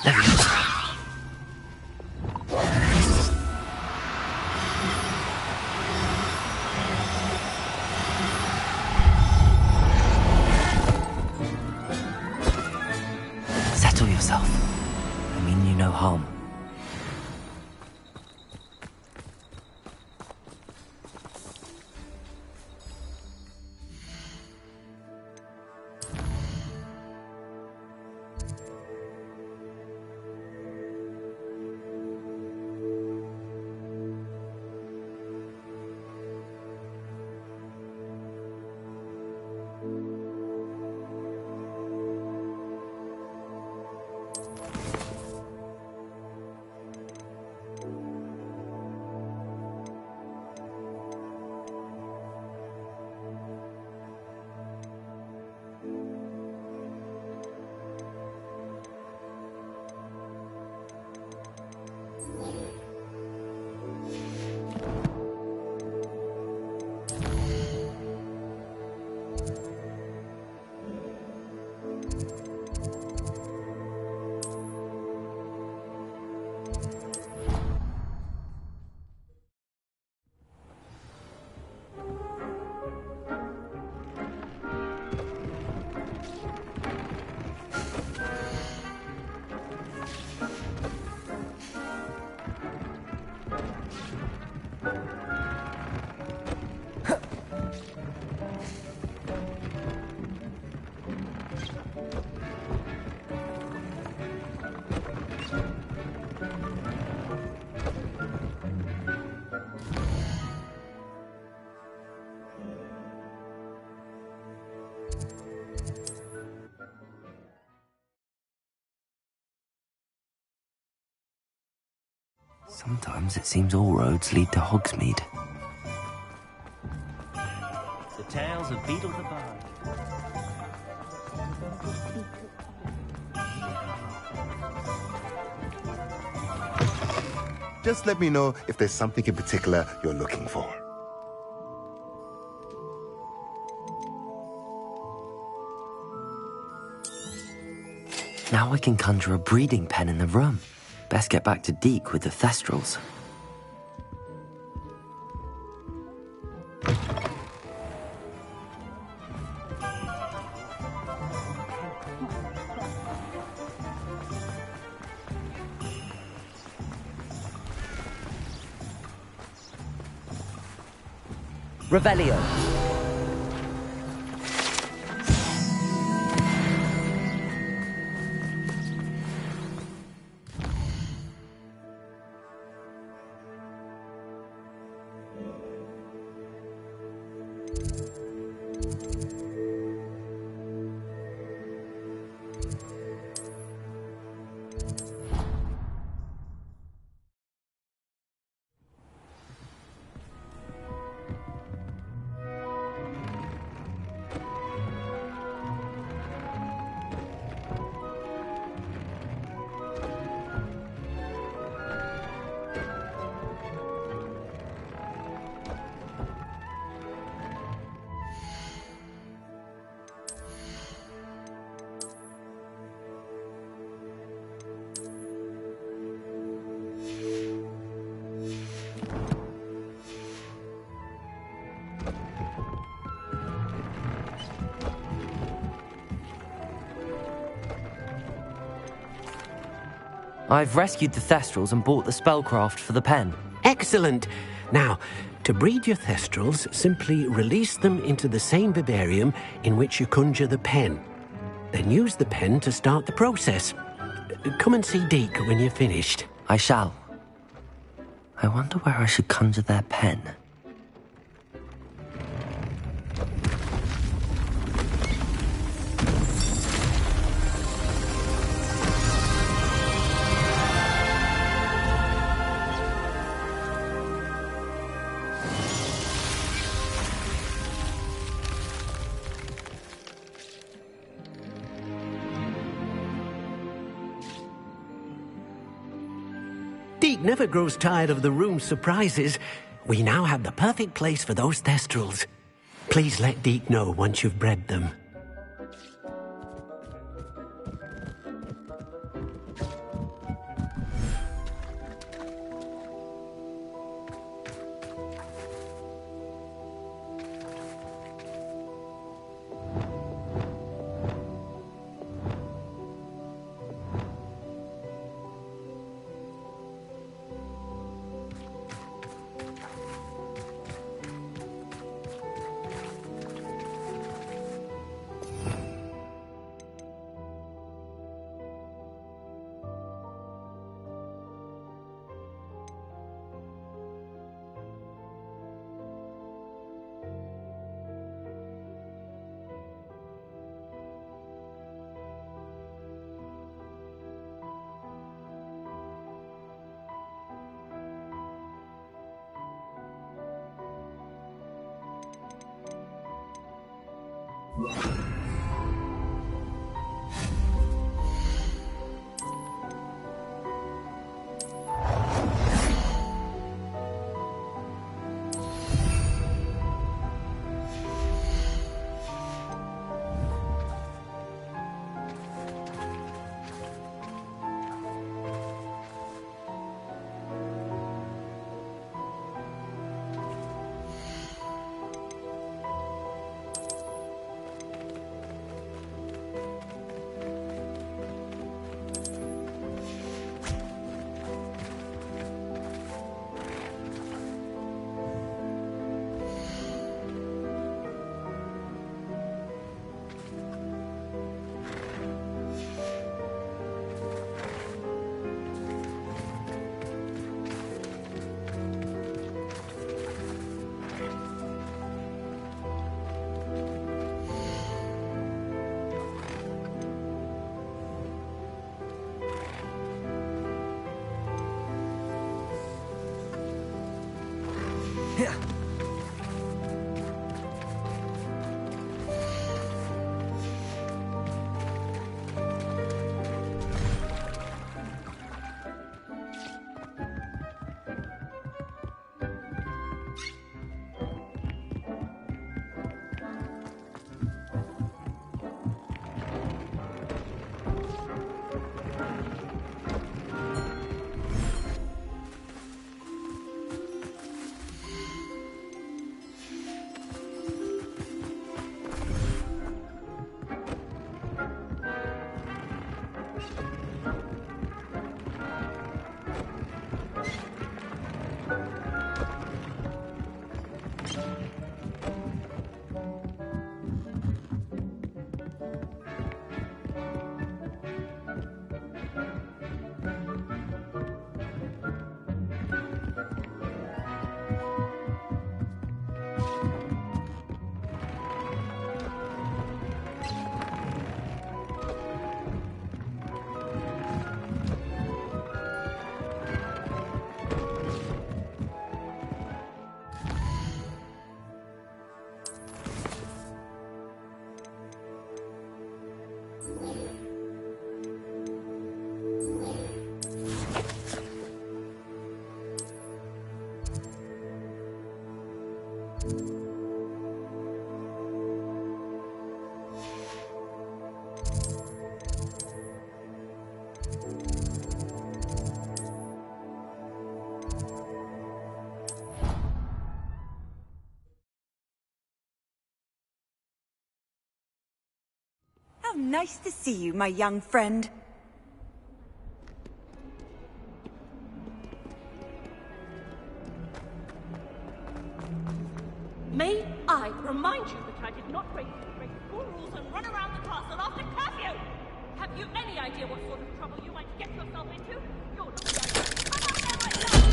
Leviosa. Settle yourself. I mean you no harm. Sometimes it seems all roads lead to Hogsmeade. The tales of Beetle the Bard. Just let me know if there's something in particular you're looking for. Now I can conjure a breeding pen in the room. Best get back to Deke with the Thestrals. Revelio. I've rescued the Thestrals and bought the spellcraft for the pen. Excellent. Now, to breed your Thestrals, simply release them into the same vivarium in which you conjure the pen. Then use the pen to start the process. Come and see Deke when you're finished. I shall. I wonder where I should conjure their pen. Deke never grows tired of the room's surprises. We now have the perfect place for those Thestrals. Please let Deke know once you've bred them. How nice to see you, my young friend. May I remind you that I did not break school rules and run around the castle after curfew? Have you any idea what sort of trouble you might get yourself into? You're not the idea. Come out there right now!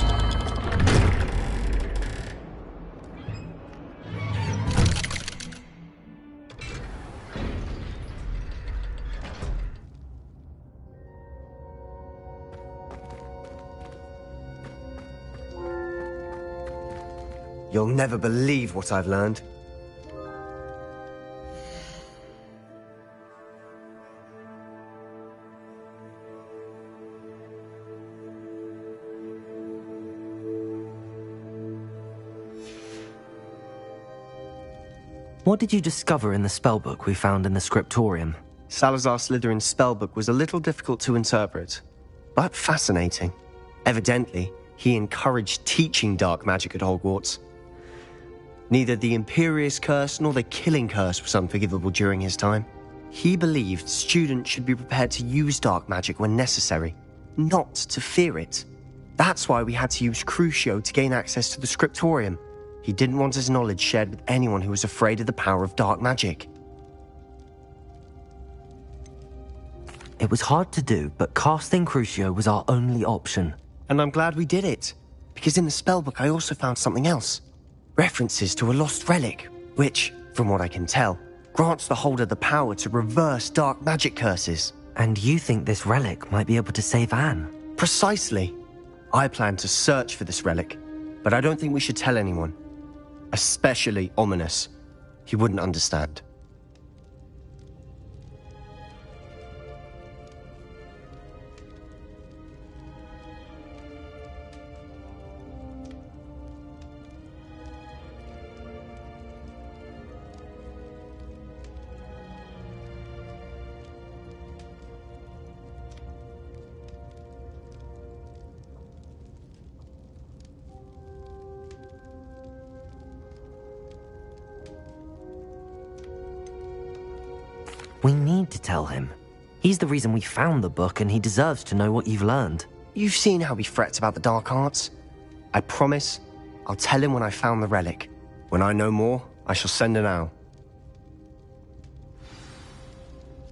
You'll never believe what I've learned. What did you discover in the spellbook we found in the scriptorium? Salazar Slytherin's spellbook was a little difficult to interpret, but fascinating. Evidently, he encouraged teaching dark magic at Hogwarts. Neither the Imperious Curse nor the Killing Curse was unforgivable during his time. He believed students should be prepared to use dark magic when necessary, not to fear it. That's why we had to use Crucio to gain access to the scriptorium. He didn't want his knowledge shared with anyone who was afraid of the power of dark magic. It was hard to do, but casting Crucio was our only option. And I'm glad we did it, because in the spellbook I also found something else. References to a lost relic, which, from what I can tell, grants the holder the power to reverse dark magic curses. And you think this relic might be able to save Anne? Precisely. I plan to search for this relic, but I don't think we should tell anyone. Especially Ominous. He wouldn't understand. We need to tell him. He's the reason we found the book, and he deserves to know what you've learned. You've seen how he frets about the dark arts. I promise I'll tell him when I found the relic. When I know more, I shall send an owl.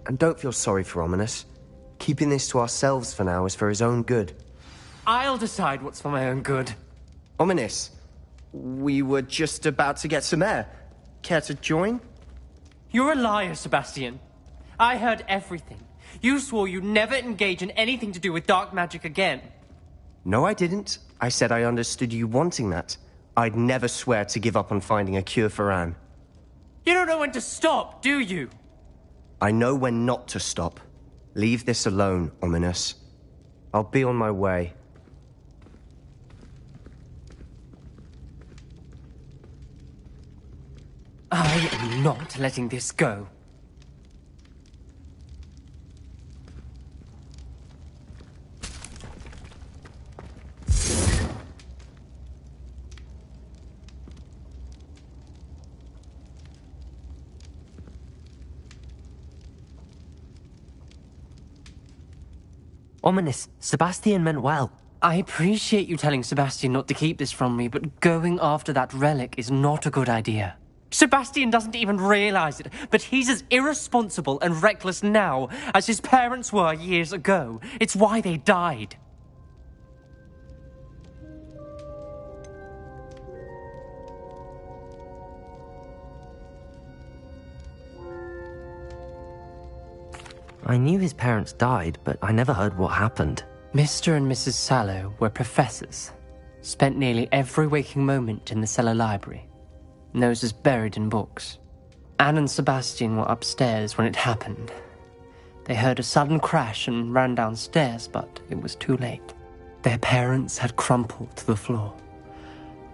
And don't feel sorry for Ominous. Keeping this to ourselves for now is for his own good. I'll decide what's for my own good. Ominous, we were just about to get some air. Care to join? You're a liar, Sebastian. I heard everything. You swore you'd never engage in anything to do with dark magic again. No, I didn't. I said I understood you wanting that. I'd never swear to give up on finding a cure for Anne. You don't know when to stop, do you? I know when not to stop. Leave this alone, Ominous. I'll be on my way. I am not letting this go. Ominous, Sebastian meant well. I appreciate you telling Sebastian not to keep this from me, but going after that relic is not a good idea. Sebastian doesn't even realize it, but he's as irresponsible and reckless now as his parents were years ago. It's why they died. I knew his parents died, but I never heard what happened. Mr. and Mrs. Sallow were professors. Spent nearly every waking moment in the cellar library. Noses buried in books. Anne and Sebastian were upstairs when it happened. They heard a sudden crash and ran downstairs, but it was too late. Their parents had crumpled to the floor.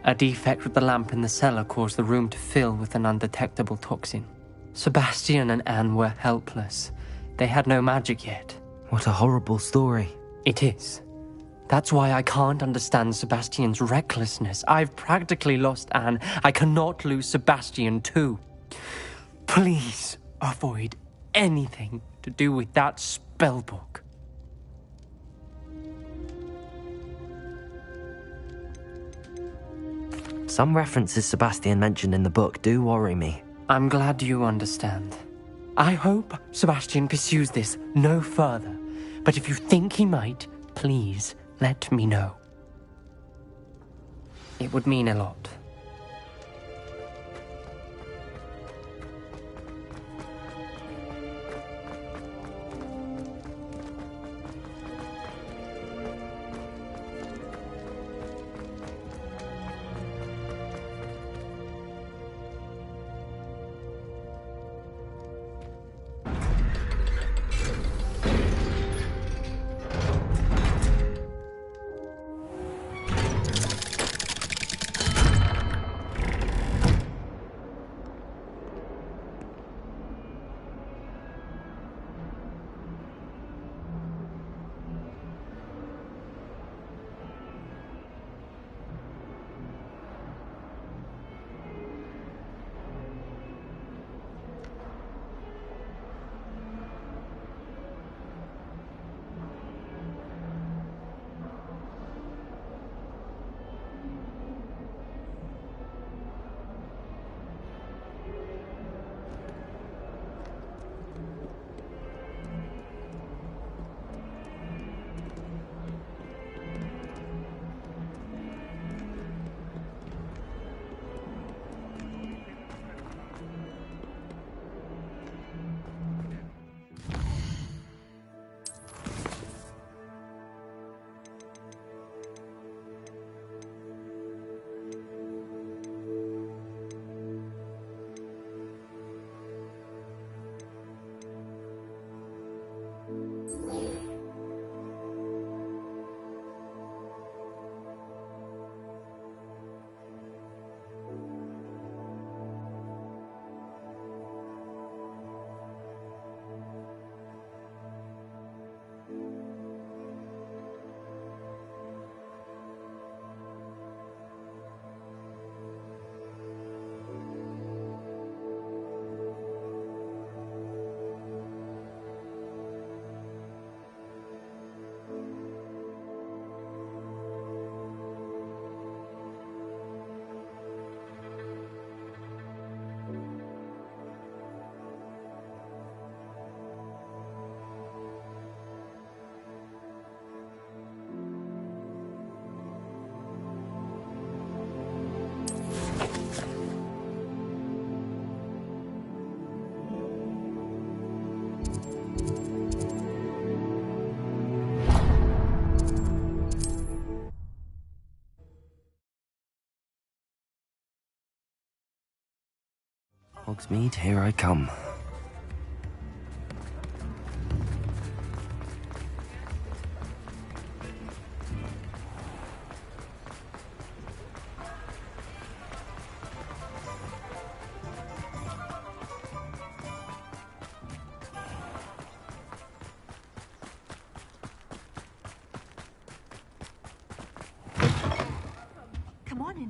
A defect with the lamp in the cellar caused the room to fill with an undetectable toxin. Sebastian and Anne were helpless. They had no magic yet. What a horrible story. It is. That's why I can't understand Sebastian's recklessness. I've practically lost Anne. I cannot lose Sebastian too. Please avoid anything to do with that spellbook. Some references Sebastian mentioned in the book do worry me. I'm glad you understand. I hope Sebastian pursues this no further, but if you think he might, please let me know. It would mean a lot. Hogsmeade, here I come.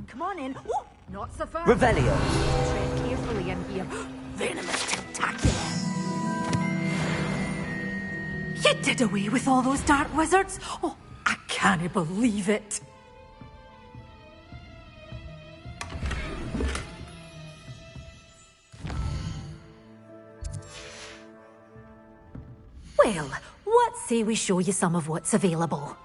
Come on in. Ooh, not so far. Revelio! Tread carefully in here. Venomous tentacular. You did away with all those dark wizards? Oh, I can't believe it. Well, what say we show you some of what's available?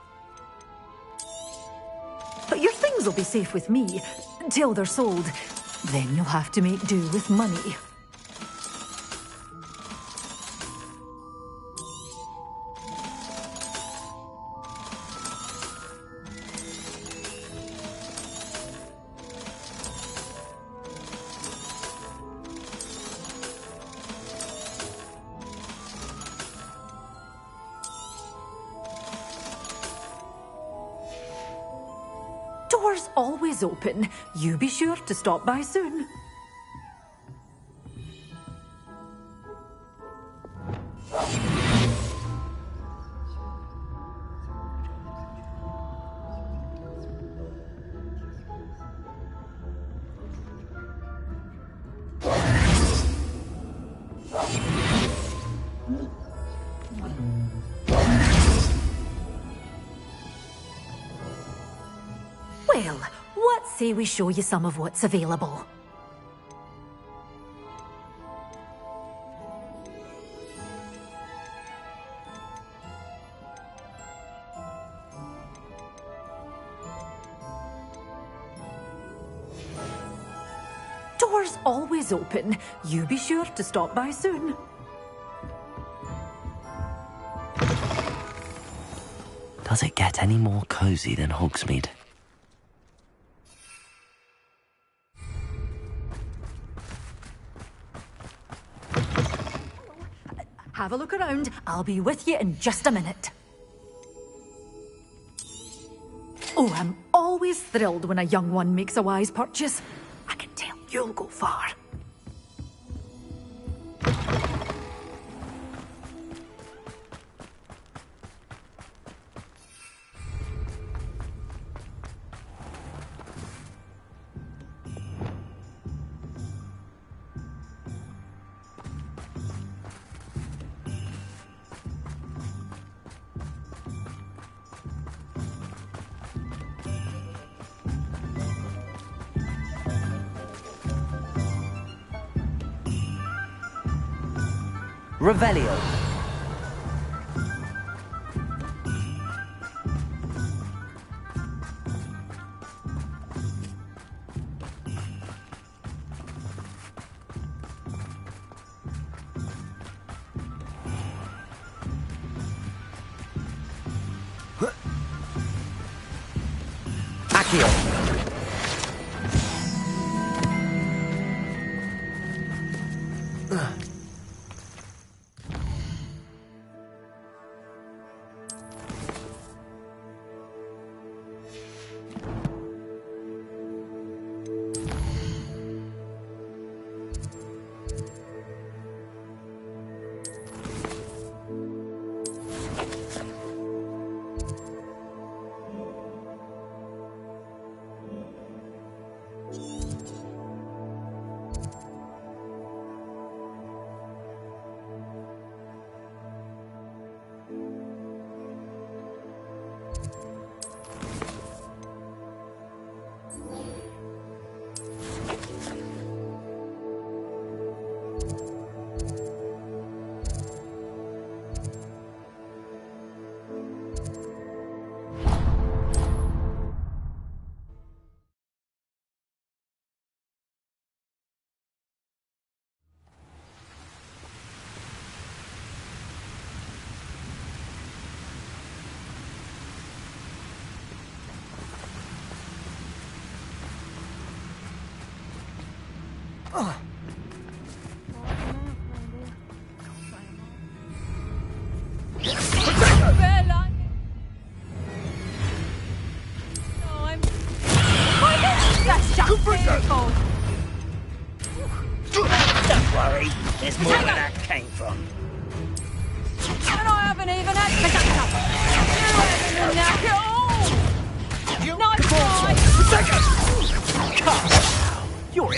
But your things will be safe with me, till they're sold. Then you'll have to make do with money. Doors always open. You be sure to stop by soon. Well, what say we show you some of what's available? Doors always open. You be sure to stop by soon. Does it get any more cozy than Hogsmeade? Have a look around. I'll be with you in just a minute. Oh, I'm always thrilled when a young one makes a wise purchase. I can tell you'll go far. Revelio! Accio!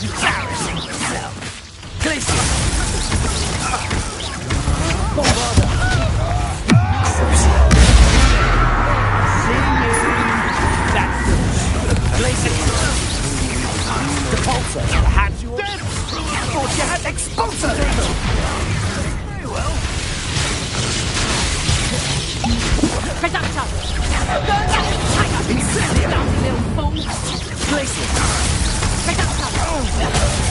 embarrassing yourself. Glacier! Bombarder! See you! That's good. Glacier! Repulsor! Had you dead? Thought you had expulsor! Very well. Presumption! Incendio! Little fool! Glacier! Presumption!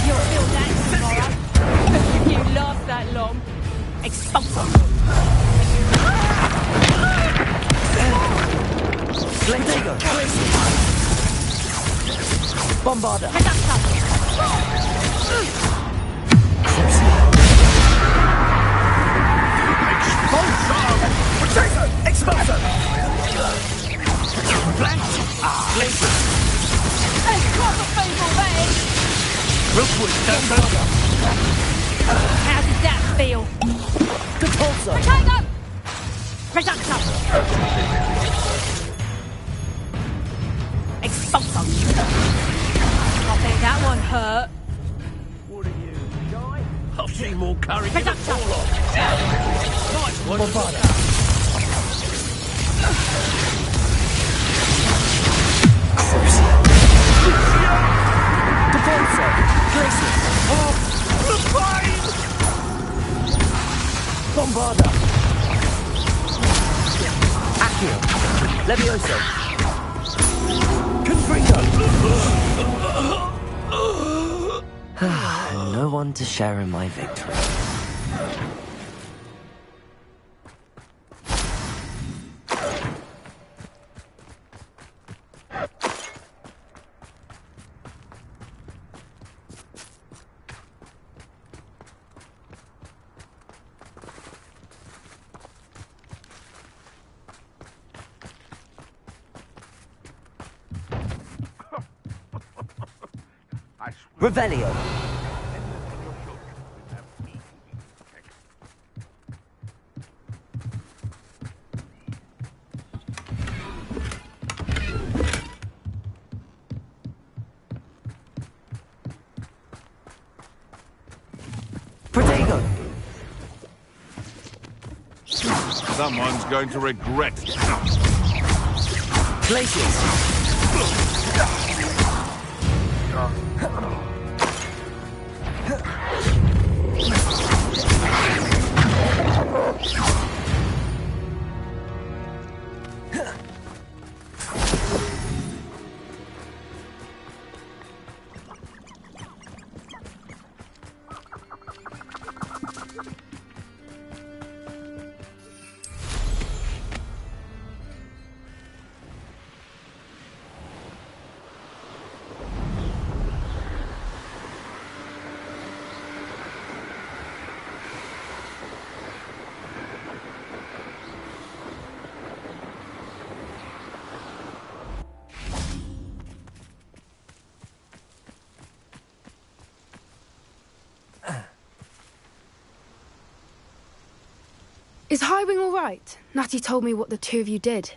You'll feel that tomorrow. If you last that long. Expulsor! Glacier! Bombarder! Presumption! Expulsor! Blank! Glacier! Hey, proper fable, that is! Rookwood, Bombarder! How does that feel? Repulsor! Potato! Presumption! Expulsor! I think that one hurt. What are you, shy? I've seen more courage in a Presumption! fall off. Nice one. Bombarder! Repulsor! Glacier! Oh, the pain! Bombarder! Accio! Levioso! Confringo! No one to share in my victory. Revelio! Protego! Someone's going to regret it. Glaciers! Is Highwing all right? Natty told me what the two of you did.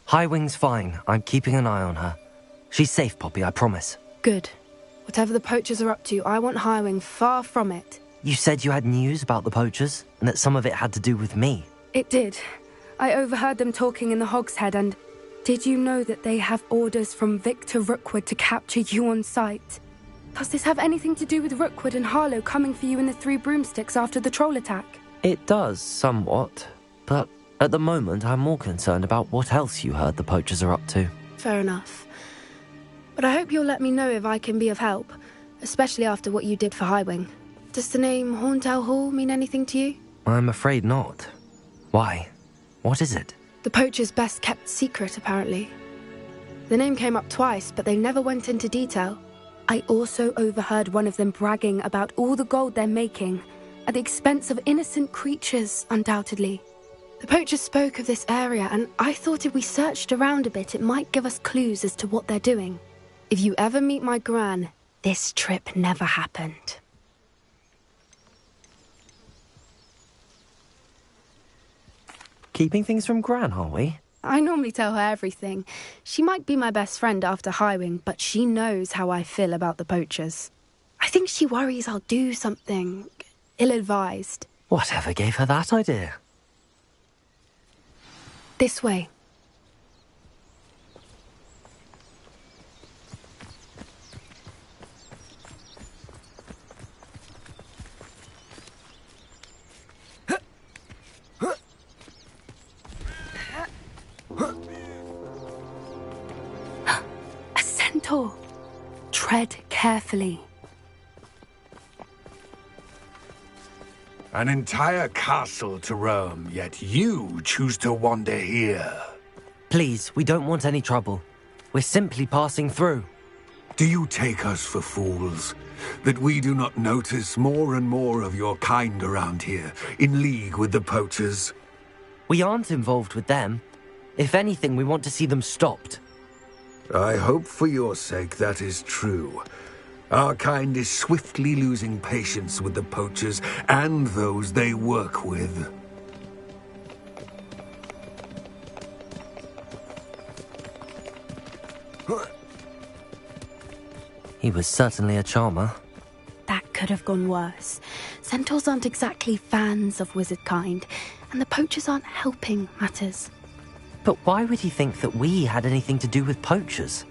Highwing's fine. I'm keeping an eye on her. She's safe, Poppy, I promise. Good. Whatever the poachers are up to, I want Highwing far from it. You said you had news about the poachers, and that some of it had to do with me. It did. I overheard them talking in the Hogshead, and did you know that they have orders from Victor Rookwood to capture you on sight? Does this have anything to do with Rookwood and Harlow coming for you in the Three Broomsticks after the troll attack? It does, somewhat. But at the moment, I'm more concerned about what else you heard the poachers are up to. Fair enough. But I hope you'll let me know if I can be of help, especially after what you did for Highwing. Does the name Horntail Hall mean anything to you? I'm afraid not. Why? What is it? The poacher's best-kept secret, apparently. The name came up twice, but they never went into detail. I also overheard one of them bragging about all the gold they're making, at the expense of innocent creatures, undoubtedly. The poachers spoke of this area, and I thought if we searched around a bit, it might give us clues as to what they're doing. If you ever meet my gran, this trip never happened. Keeping things from Gran, are we? I normally tell her everything. She might be my best friend after Highwing, but she knows how I feel about the poachers. I think she worries I'll do something ill-advised. Whatever gave her that idea? This way. A centaur. Tread carefully. An entire castle to roam, yet you choose to wander here. Please, we don't want any trouble. We're simply passing through. Do you take us for fools? That we do not notice more and more of your kind around here, in league with the poachers? We aren't involved with them. If anything, we want to see them stopped. I hope for your sake that is true. Our kind is swiftly losing patience with the poachers and those they work with. He was certainly a charmer. That could have gone worse. Centaurs aren't exactly fans of wizard kind, and the poachers aren't helping matters. But why would he think that we had anything to do with poachers?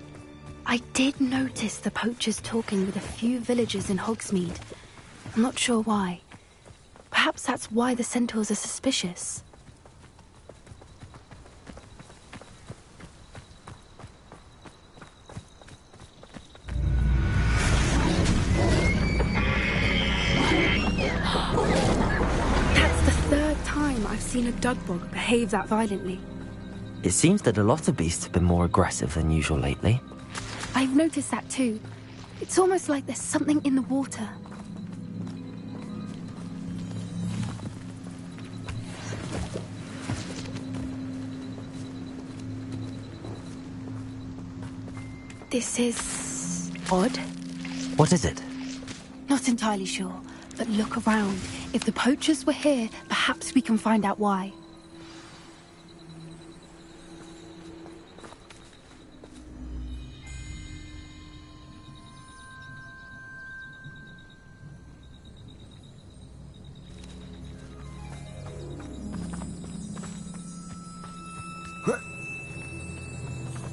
I did notice the poachers talking with a few villagers in Hogsmeade. I'm not sure why. Perhaps that's why the centaurs are suspicious. That's the third time I've seen a Dugbog behave that violently. It seems that a lot of beasts have been more aggressive than usual lately. I've noticed that too. It's almost like there's something in the water. This is odd. What is it? Not entirely sure, but look around. If the poachers were here, perhaps we can find out why.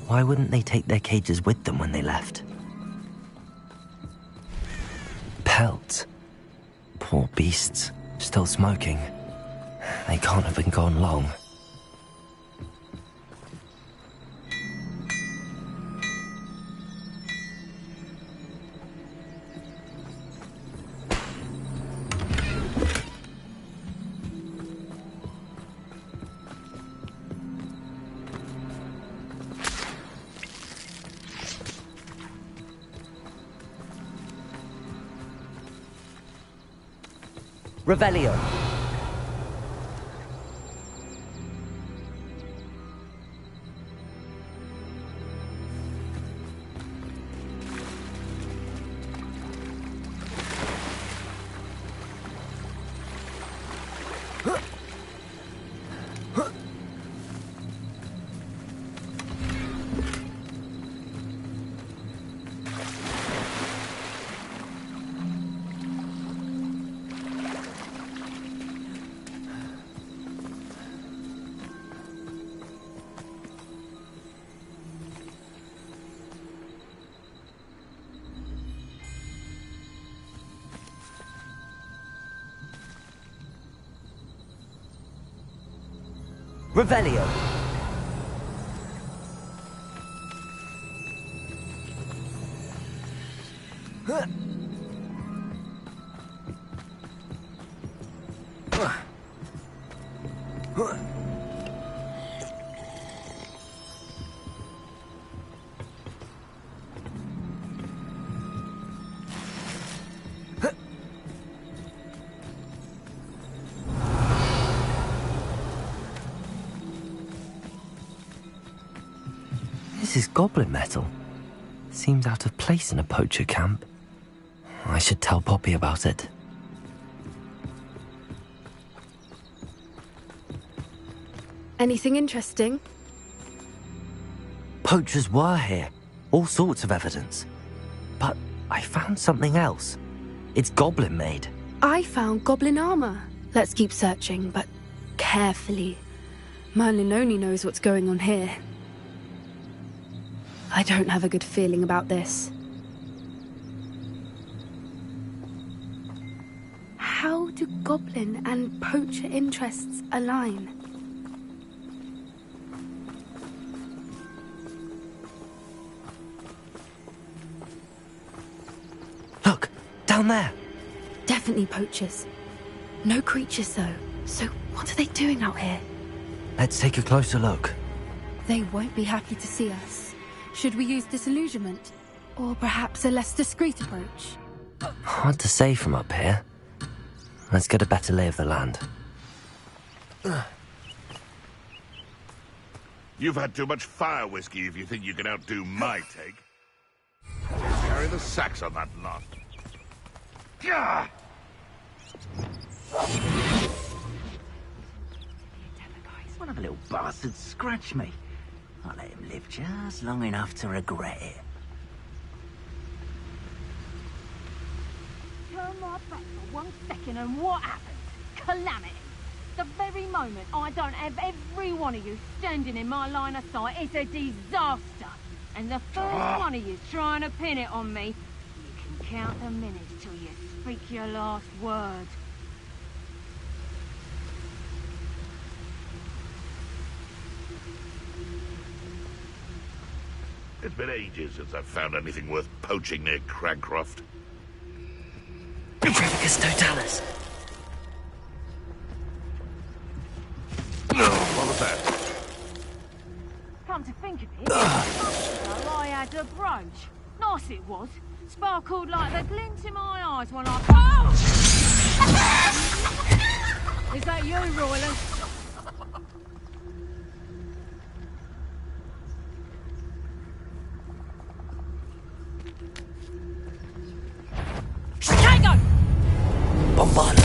Why wouldn't they take their cages with them when they left? Pelts. Poor beasts. Still smoking. They can't have been gone long. Revelio. Revelio. This is goblin metal. Seems out of place in a poacher camp. I should tell Poppy about it. Anything interesting? Poachers were here. All sorts of evidence. But I found something else. It's goblin made. I found goblin armor. Let's keep searching, but carefully. Merlin only knows what's going on here. I don't have a good feeling about this. How do goblin and poacher interests align? Look, down there. Definitely poachers. No creatures, though. So what are they doing out here? Let's take a closer look. They won't be happy to see us. Should we use disillusionment? Or perhaps a less discreet approach? Hard to say from up here. Let's get a better lay of the land. You've had too much fire whiskey if you think you can outdo my take. Carry the sacks on that lot. Gah! He's one of the little bastards scratch me. I'll let him live just long enough to regret it. Turn my back for 1 second and what happens? Calamity. The very moment I don't have every one of you standing in my line of sight, it's a disaster. And the first one of you trying to pin it on me, you can count the minutes till you speak your last word. It's been ages since I've found anything worth poaching near Cragcroft. Utrevicus totalis. What was that? Come to think of it, I had a brooch. Nice it was. Sparkled like the glint in my eyes when I... Oh! Is that you, Royland? Tango! Bombard.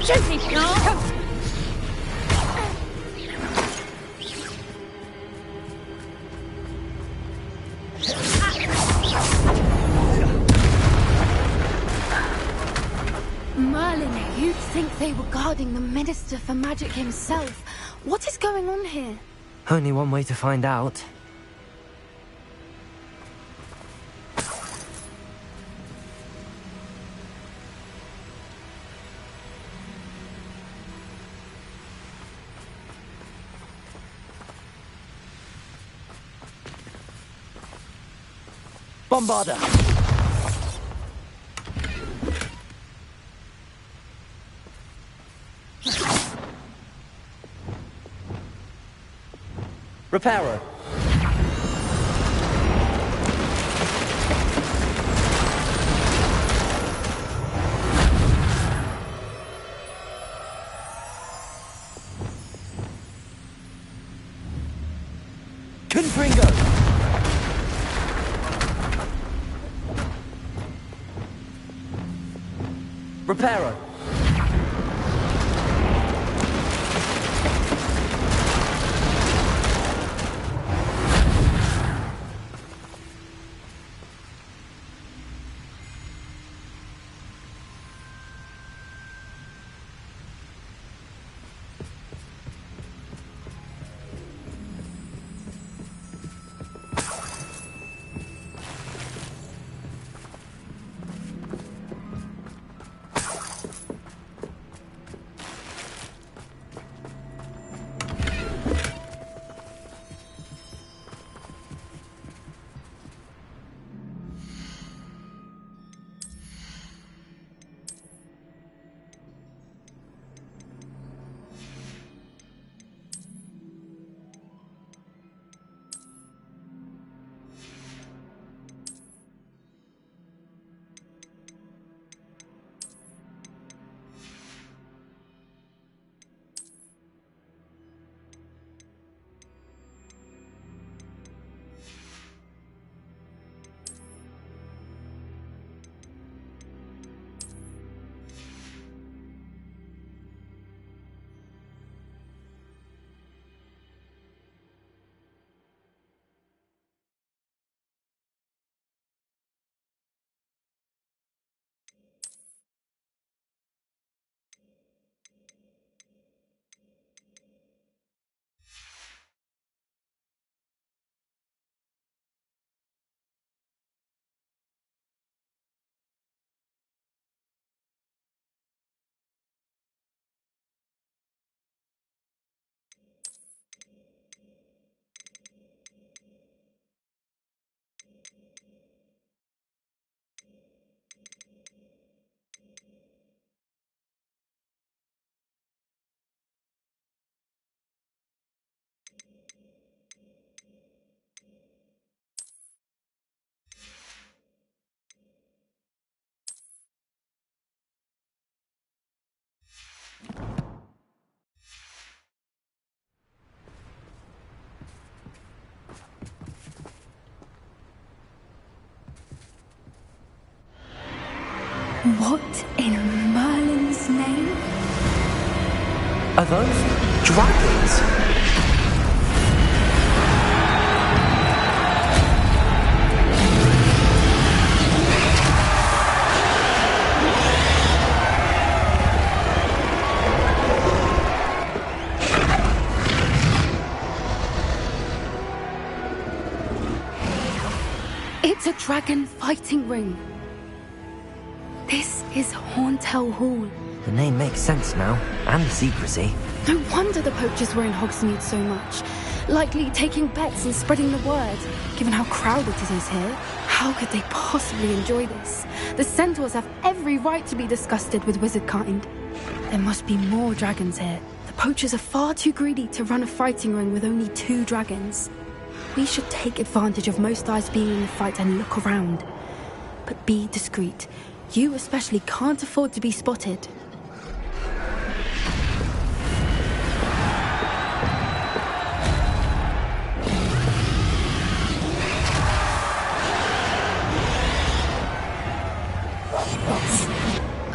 Gently, come. Merlin, you'd think they were guarding the Minister for Magic himself. What is going on here? Only one way to find out. Bombarder! Repairer! Confringo! Repairer! What in Merlin's name? Are those dragons? It's a dragon fighting ring. This is Horntail Hall. The name makes sense now, and the secrecy. No wonder the poachers were in Hogsmeade so much. Likely taking bets and spreading the word. Given how crowded it is here, how could they possibly enjoy this? The centaurs have every right to be disgusted with wizard kind. There must be more dragons here. The poachers are far too greedy to run a fighting ring with only 2 dragons. We should take advantage of most eyes being in the fight and look around. But be discreet. You especially can't afford to be spotted.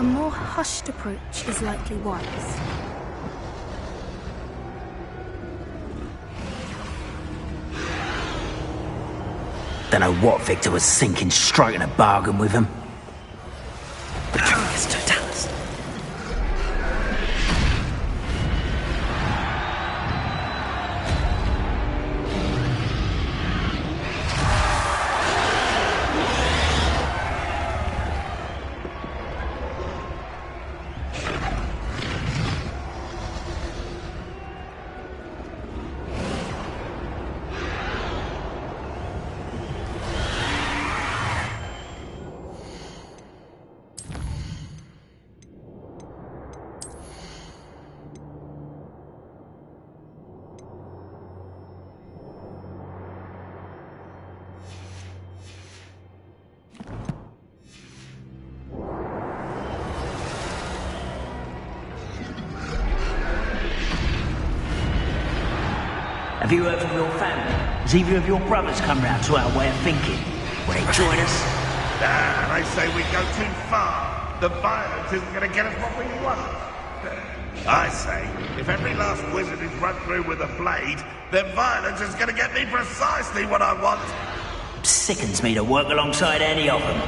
A more hushed approach is likely wise. Don't know what Victor was thinking, striking a bargain with him. Patronus Totalis. Have you heard from your family? Has either of your brothers come round to our way of thinking? Will they join us? Nah, they say we go too far. The violence isn't going to get us what we want. I say, if every last wizard is run through with a blade, then violence is going to get me precisely what I want. Sickens me to work alongside any of them.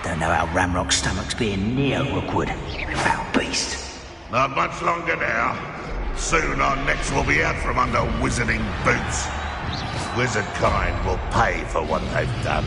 Don't know how Ramrock's stomach's being near Rookwood. Foul beast. Not much longer now. Soon our necks will be out from under wizarding boots. Wizard kind will pay for what they've done.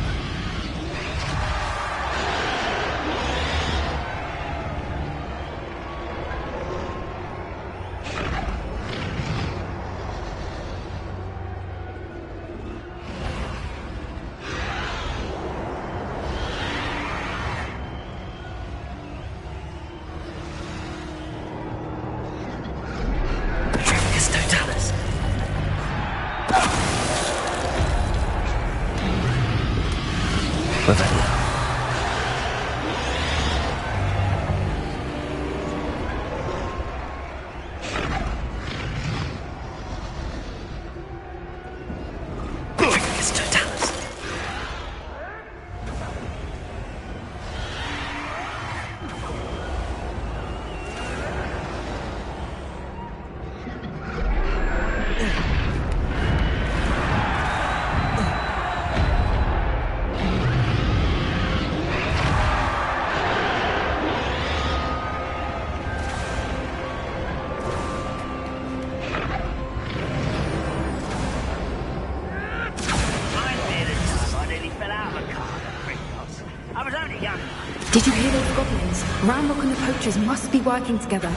Did you hear those goblins? Ramrock and the poachers must be working together.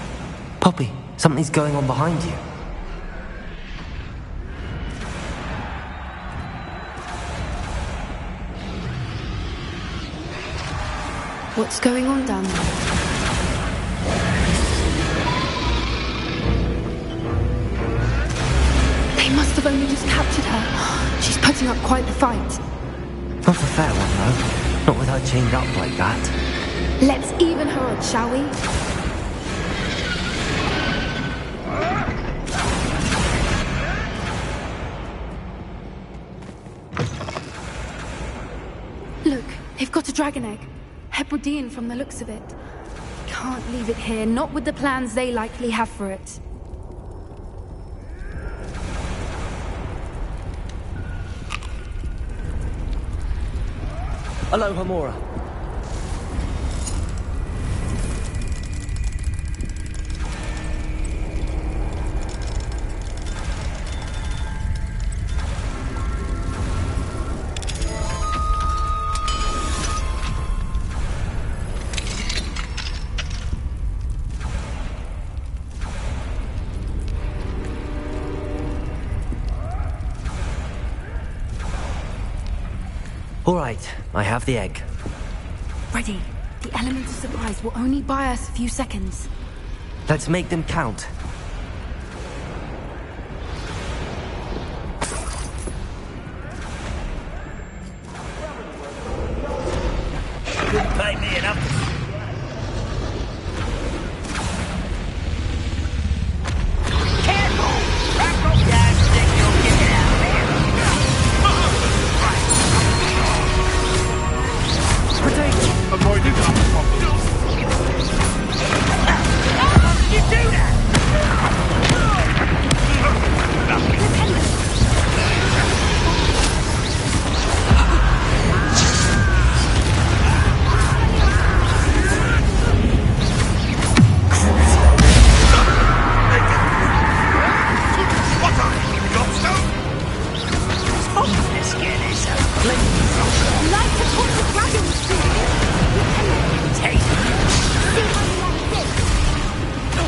Poppy, something's going on behind you. What's going on down there? They must have only just captured her. She's putting up quite the fight. Not a fair one, though. Not with her chained up like that. Let's even her odds, shall we? Look, they've got a dragon egg. Hebridean from the looks of it. Can't leave it here, not with the plans they likely have for it. Hello, Hamora. All right, I have the egg. Ready. The element of surprise will only buy us a few seconds. Let's make them count. Couldn't pay me enough. Avoiding our problems.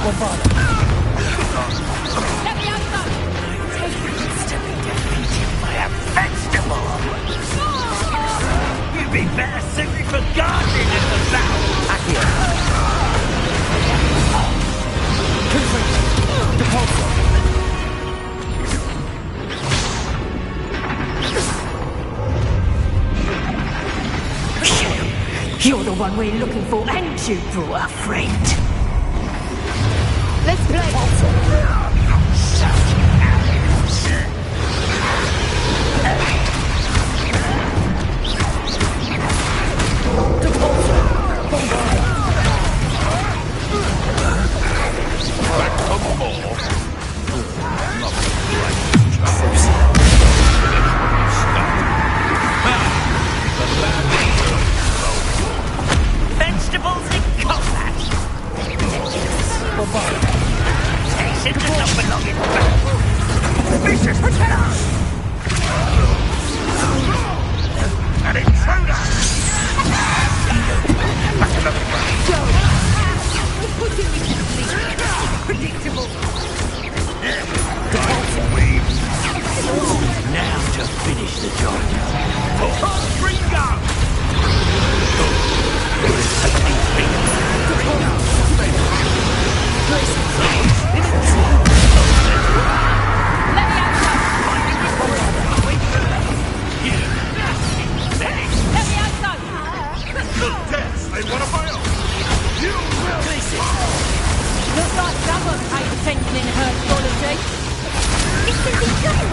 You'd be better suited for gardening than the battle. You're the one we're looking for, and you brought a friend. Let's play. Vegetables in combat. Station does not belong in battle. Vicious return. An intruder. Predictable. Now to finish the job. Three guns. They want to buy off. You will. Looks like someone paid attention in her quality. It can be done.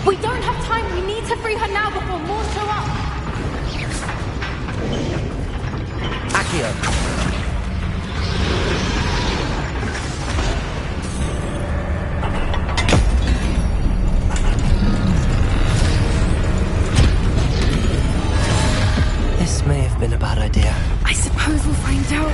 We don't have time. We need to free her now before more show up. Accio. This may have been a bad idea. I suppose we'll find out.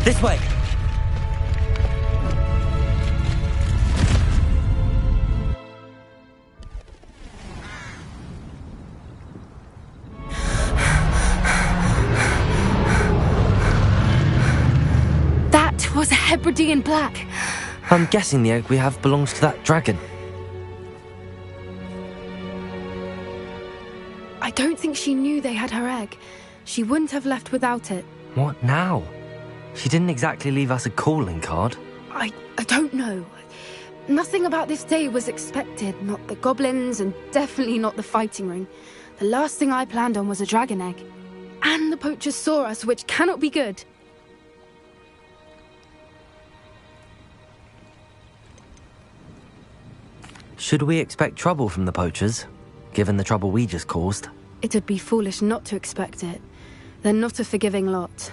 This way. That was a Hebridean black. I'm guessing the egg we have belongs to that dragon. I don't think she knew they had her egg. She wouldn't have left without it. What now? She didn't exactly leave us a calling card. I don't know. Nothing about this day was expected. Not the goblins, and definitely not the fighting ring. The last thing I planned on was a dragon egg. And the poachers saw us, which cannot be good. Should we expect trouble from the poachers, given the trouble we just caused? It'd be foolish not to expect it. They're not a forgiving lot.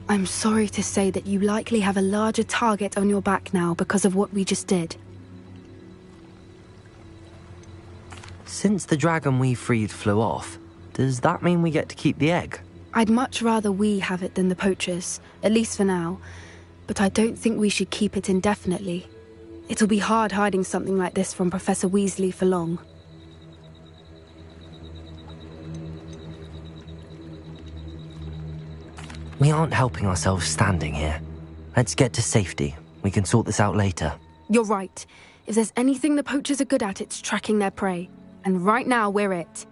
I'm sorry to say that you likely have a larger target on your back now because of what we just did. Since the dragon we freed flew off, does that mean we get to keep the egg? I'd much rather we have it than the poachers, at least for now. But I don't think we should keep it indefinitely. It'll be hard hiding something like this from Professor Weasley for long. We aren't helping ourselves standing here. Let's get to safety. We can sort this out later. You're right. If there's anything the poachers are good at, it's tracking their prey. And right now, we're it.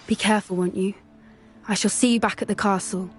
Be careful, won't you? I shall see you back at the castle.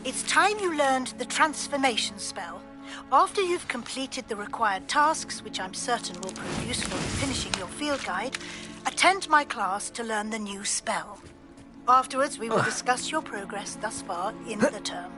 It's time you learned the transformation spell. After you've completed the required tasks, which I'm certain will prove useful in finishing your field guide, attend my class to learn the new spell. Afterwards, we will discuss your progress thus far in the term.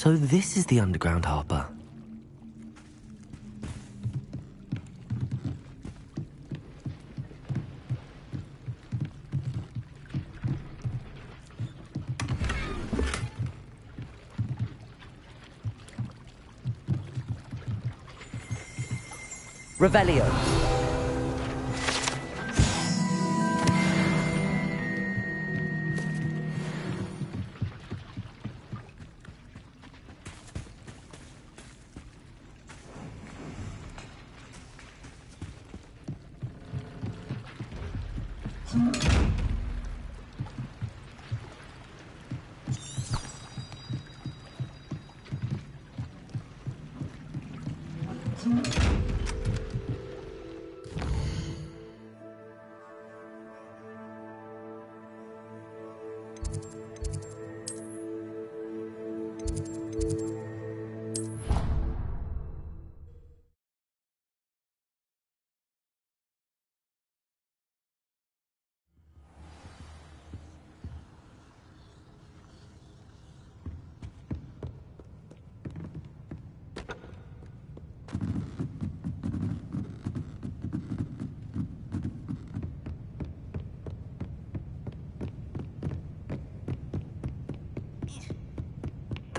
So this is the underground harbour. Revelio.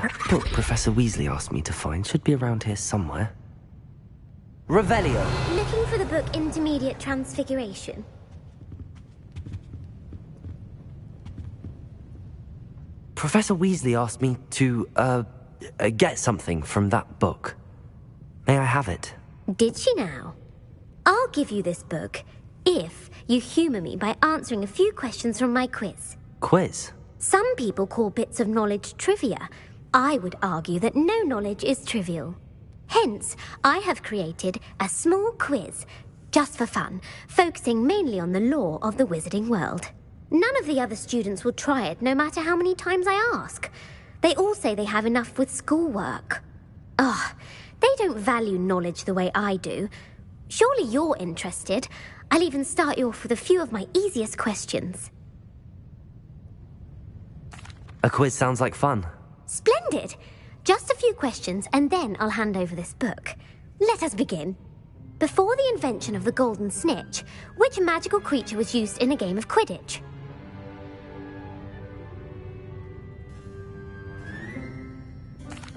That book Professor Weasley asked me to find should be around here somewhere. Revelio. Looking for the book Intermediate Transfiguration. Professor Weasley asked me to, get something from that book. May I have it? Did she now? I'll give you this book if you humour me by answering a few questions from my quiz. Quiz? Some people call bits of knowledge trivia. I would argue that no knowledge is trivial. Hence, I have created a small quiz, just for fun, focusing mainly on the lore of the wizarding world. None of the other students will try it, no matter how many times I ask. They all say they have enough with schoolwork. Ugh, they don't value knowledge the way I do. Surely you're interested. I'll even start you off with a few of my easiest questions. A quiz sounds like fun. Splendid! Just a few questions, and then I'll hand over this book. Let us begin. Before the invention of the golden snitch, which magical creature was used in a game of Quidditch?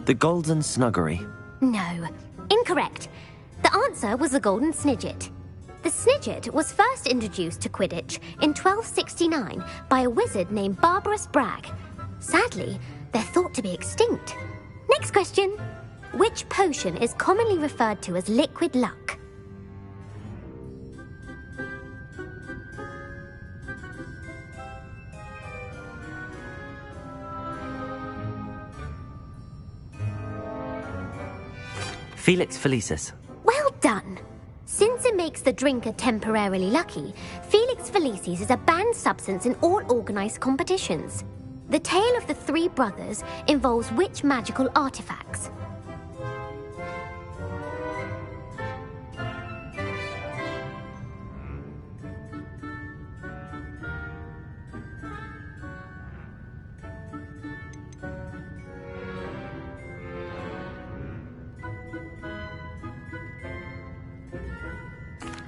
The Golden Snuggery. No. Incorrect. The answer was the golden snidget. The snidget was first introduced to Quidditch in 1269 by a wizard named Barbarous Bragg. Sadly, they're thought to be extinct. Next question. Which potion is commonly referred to as liquid luck? Felix Felicis. Well done. Since it makes the drinker temporarily lucky, Felix Felicis is a banned substance in all organised competitions. The tale of the three brothers involves which magical artifacts?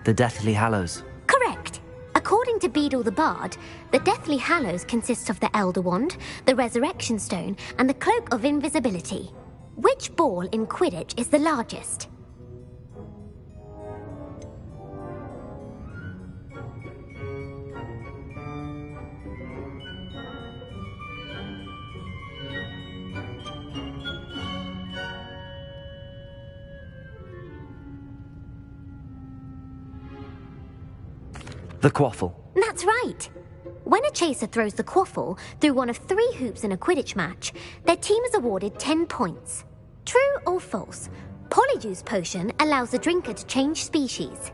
The Deathly Hallows. Correct. According to Beadle the Bard, the Deathly Hallows consists of the Elder Wand, the Resurrection Stone, and the Cloak of Invisibility. Which ball in Quidditch is the largest? The quaffle. That's right. When a chaser throws the quaffle through one of 3 hoops in a Quidditch match, their team is awarded 10 points. True or false? Polyjuice Potion allows the drinker to change species.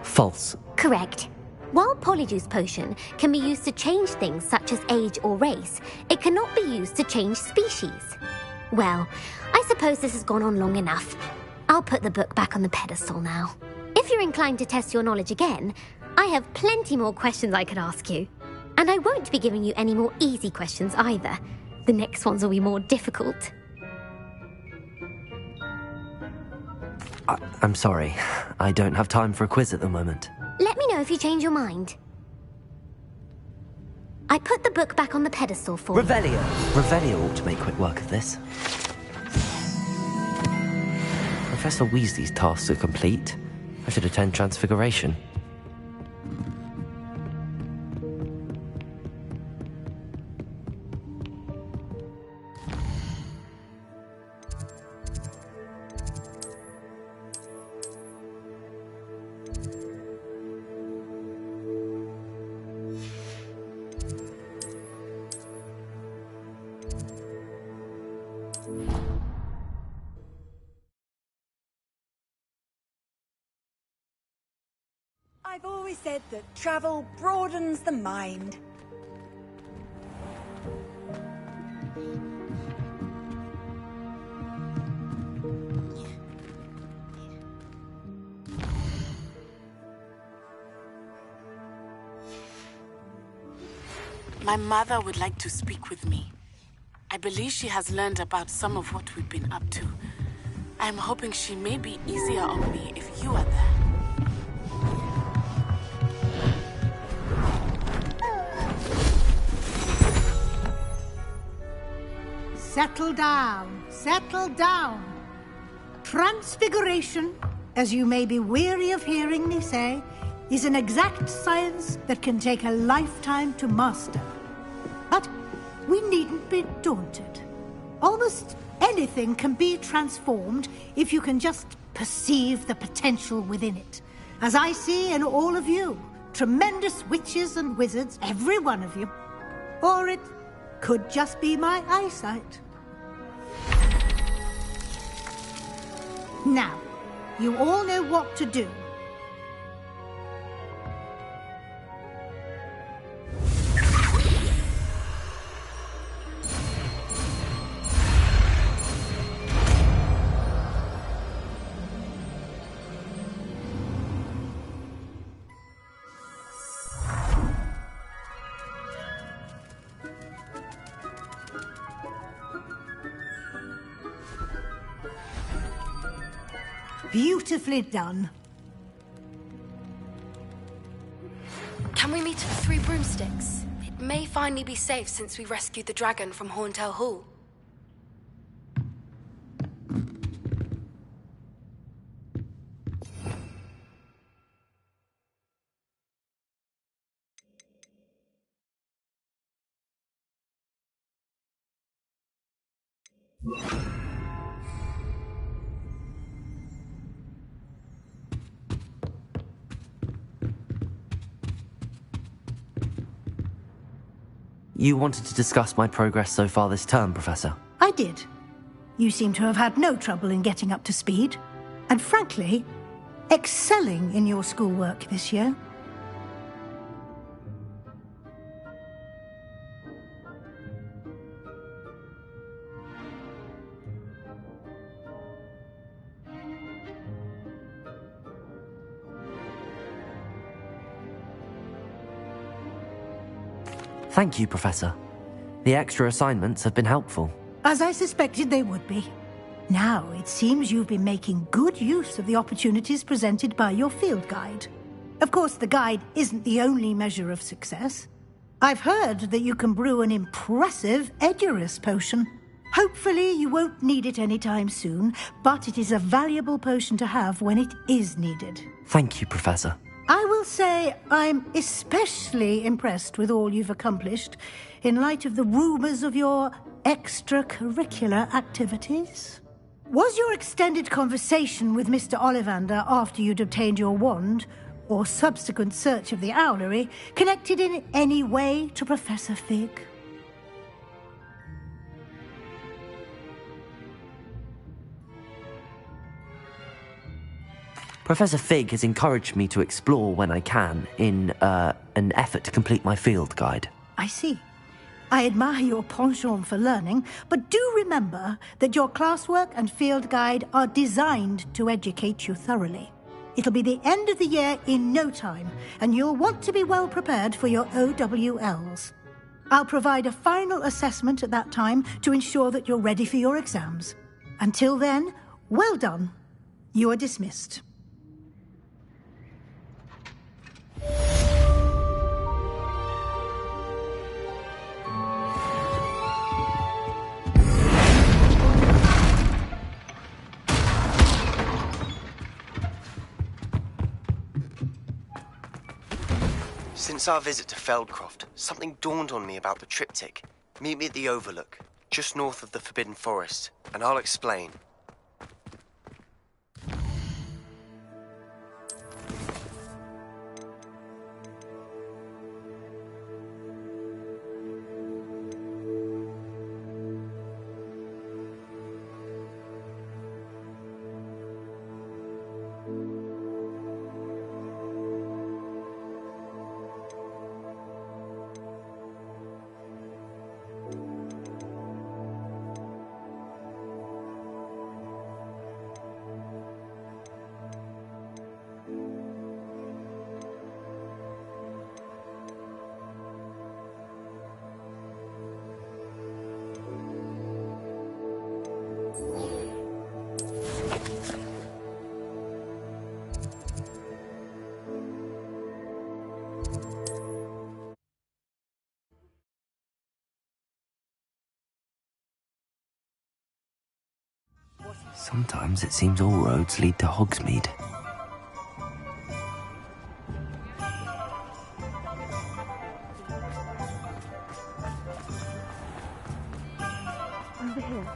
False. Correct. While Polyjuice Potion can be used to change things such as age or race, it cannot be used to change species. Well, I suppose this has gone on long enough. I'll put the book back on the pedestal now. If you're inclined to test your knowledge again, I have plenty more questions I could ask you. And I won't be giving you any more easy questions either. The next ones will be more difficult. I'm sorry. I don't have time for a quiz at the moment. Let me know if you change your mind. I put the book back on the pedestal for you. Revelio. Revelio ought to make quick work of this. Professor Weasley's tasks are complete. I should attend Transfiguration. I've always said that travel broadens the mind. My mother would like to speak with me. I believe she has learned about some of what we've been up to. I'm hoping she may be easier on me if you are there. Settle down, settle down. Transfiguration, as you may be weary of hearing me say, is an exact science that can take a lifetime to master. But we needn't be daunted. Almost anything can be transformed if you can just perceive the potential within it. As I see in all of you, tremendous witches and wizards, every one of you. Or it could just be my eyesight. Now, you all know what to do. Beautifully done. Can we meet at the 3 Broomsticks? It may finally be safe since we rescued the dragon from Horntail Hall. You wanted to discuss my progress so far this term, Professor? I did. You seem to have had no trouble in getting up to speed. And frankly, excelling in your schoolwork this year. Thank you, Professor. The extra assignments have been helpful. As I suspected they would be. Now, it seems you've been making good use of the opportunities presented by your field guide. Of course, the guide isn't the only measure of success. I've heard that you can brew an impressive Edurus potion. Hopefully, you won't need it anytime soon, but it is a valuable potion to have when it is needed. Thank you, Professor. I will say I'm especially impressed with all you've accomplished in light of the rumours of your extracurricular activities. Was your extended conversation with Mr. Ollivander after you'd obtained your wand, or subsequent search of the owlery, connected in any way to Professor Fig? Professor Fig has encouraged me to explore when I can in an effort to complete my field guide. I see. I admire your penchant for learning, but do remember that your classwork and field guide are designed to educate you thoroughly. It'll be the end of the year in no time, and you'll want to be well prepared for your OWLs. I'll provide a final assessment at that time to ensure that you're ready for your exams. Until then, well done. You are dismissed. Since our visit to Feldcroft, something dawned on me about the triptych. Meet me at the Overlook, just north of the Forbidden Forest, and I'll explain. Sometimes it seems all roads lead to Hogsmeade. Over here.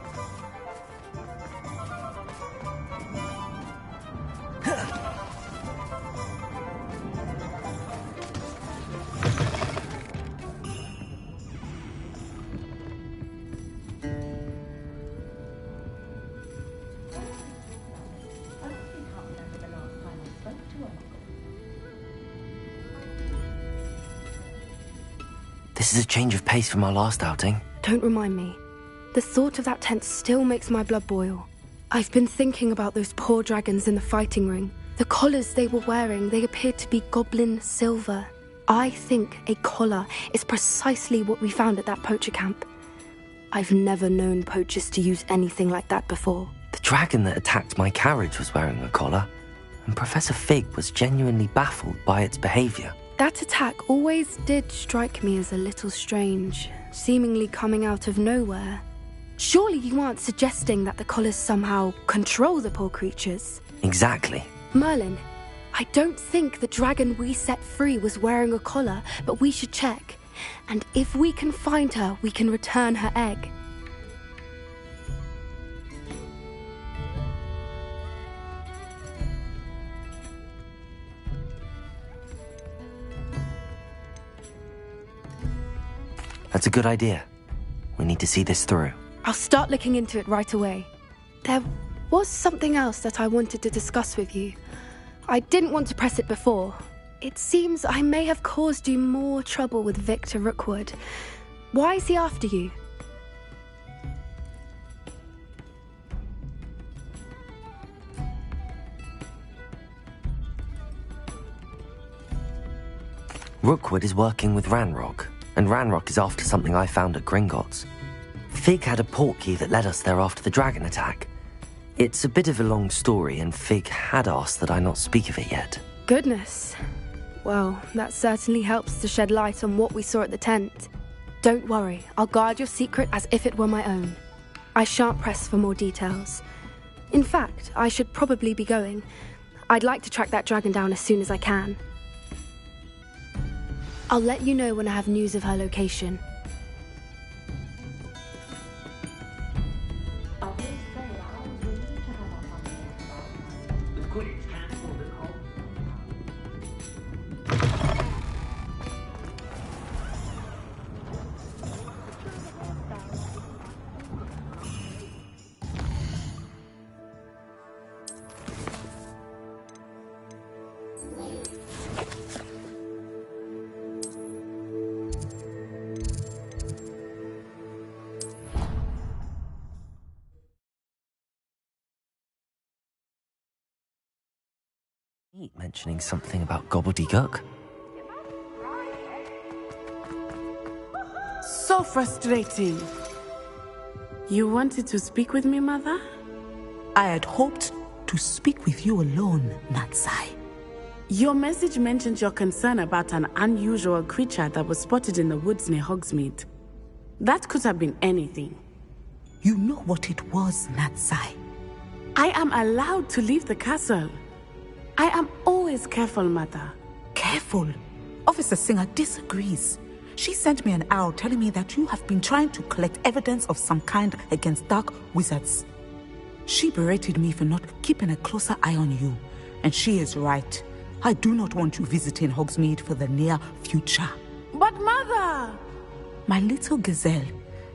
This is a change of pace from our last outing. Don't remind me. The thought of that tent still makes my blood boil. I've been thinking about those poor dragons in the fighting ring. The collars they were wearing, they appeared to be goblin silver. I think a collar is precisely what we found at that poacher camp. I've never known poachers to use anything like that before. The dragon that attacked my carriage was wearing a collar, and Professor Fig was genuinely baffled by its behaviour. That attack always did strike me as a little strange, seemingly coming out of nowhere. Surely you aren't suggesting that the collars somehow control the poor creatures? Exactly. Merlin, I don't think the dragon we set free was wearing a collar, but we should check. And if we can find her, we can return her egg. That's a good idea. We need to see this through. I'll start looking into it right away. There was something else that I wanted to discuss with you. I didn't want to press it before. It seems I may have caused you more trouble with Victor Rookwood. Why is he after you? Rookwood is working with Ranrock, and Ranrock is after something I found at Gringotts. Fig had a portkey that led us there after the dragon attack. It's a bit of a long story, and Fig had asked that I not speak of it yet. Goodness. Well, that certainly helps to shed light on what we saw at the tent. Don't worry, I'll guard your secret as if it were my own. I shan't press for more details. In fact, I should probably be going. I'd like to track that dragon down as soon as I can. I'll let you know when I have news of her location. Mentioning something about gobbledygook. So frustrating. You wanted to speak with me, Mother? I had hoped to speak with you alone, Natsai. Your message mentioned your concern about an unusual creature that was spotted in the woods near Hogsmeade. That could have been anything. You know what it was, Natsai. I am allowed to leave the castle. I am always careful, Mother. Careful? Officer Singer disagrees. She sent me an arrow telling me that you have been trying to collect evidence of some kind against dark wizards. She berated me for not keeping a closer eye on you, and she is right. I do not want you visiting Hogsmeade for the near future. But Mother! My little gazelle,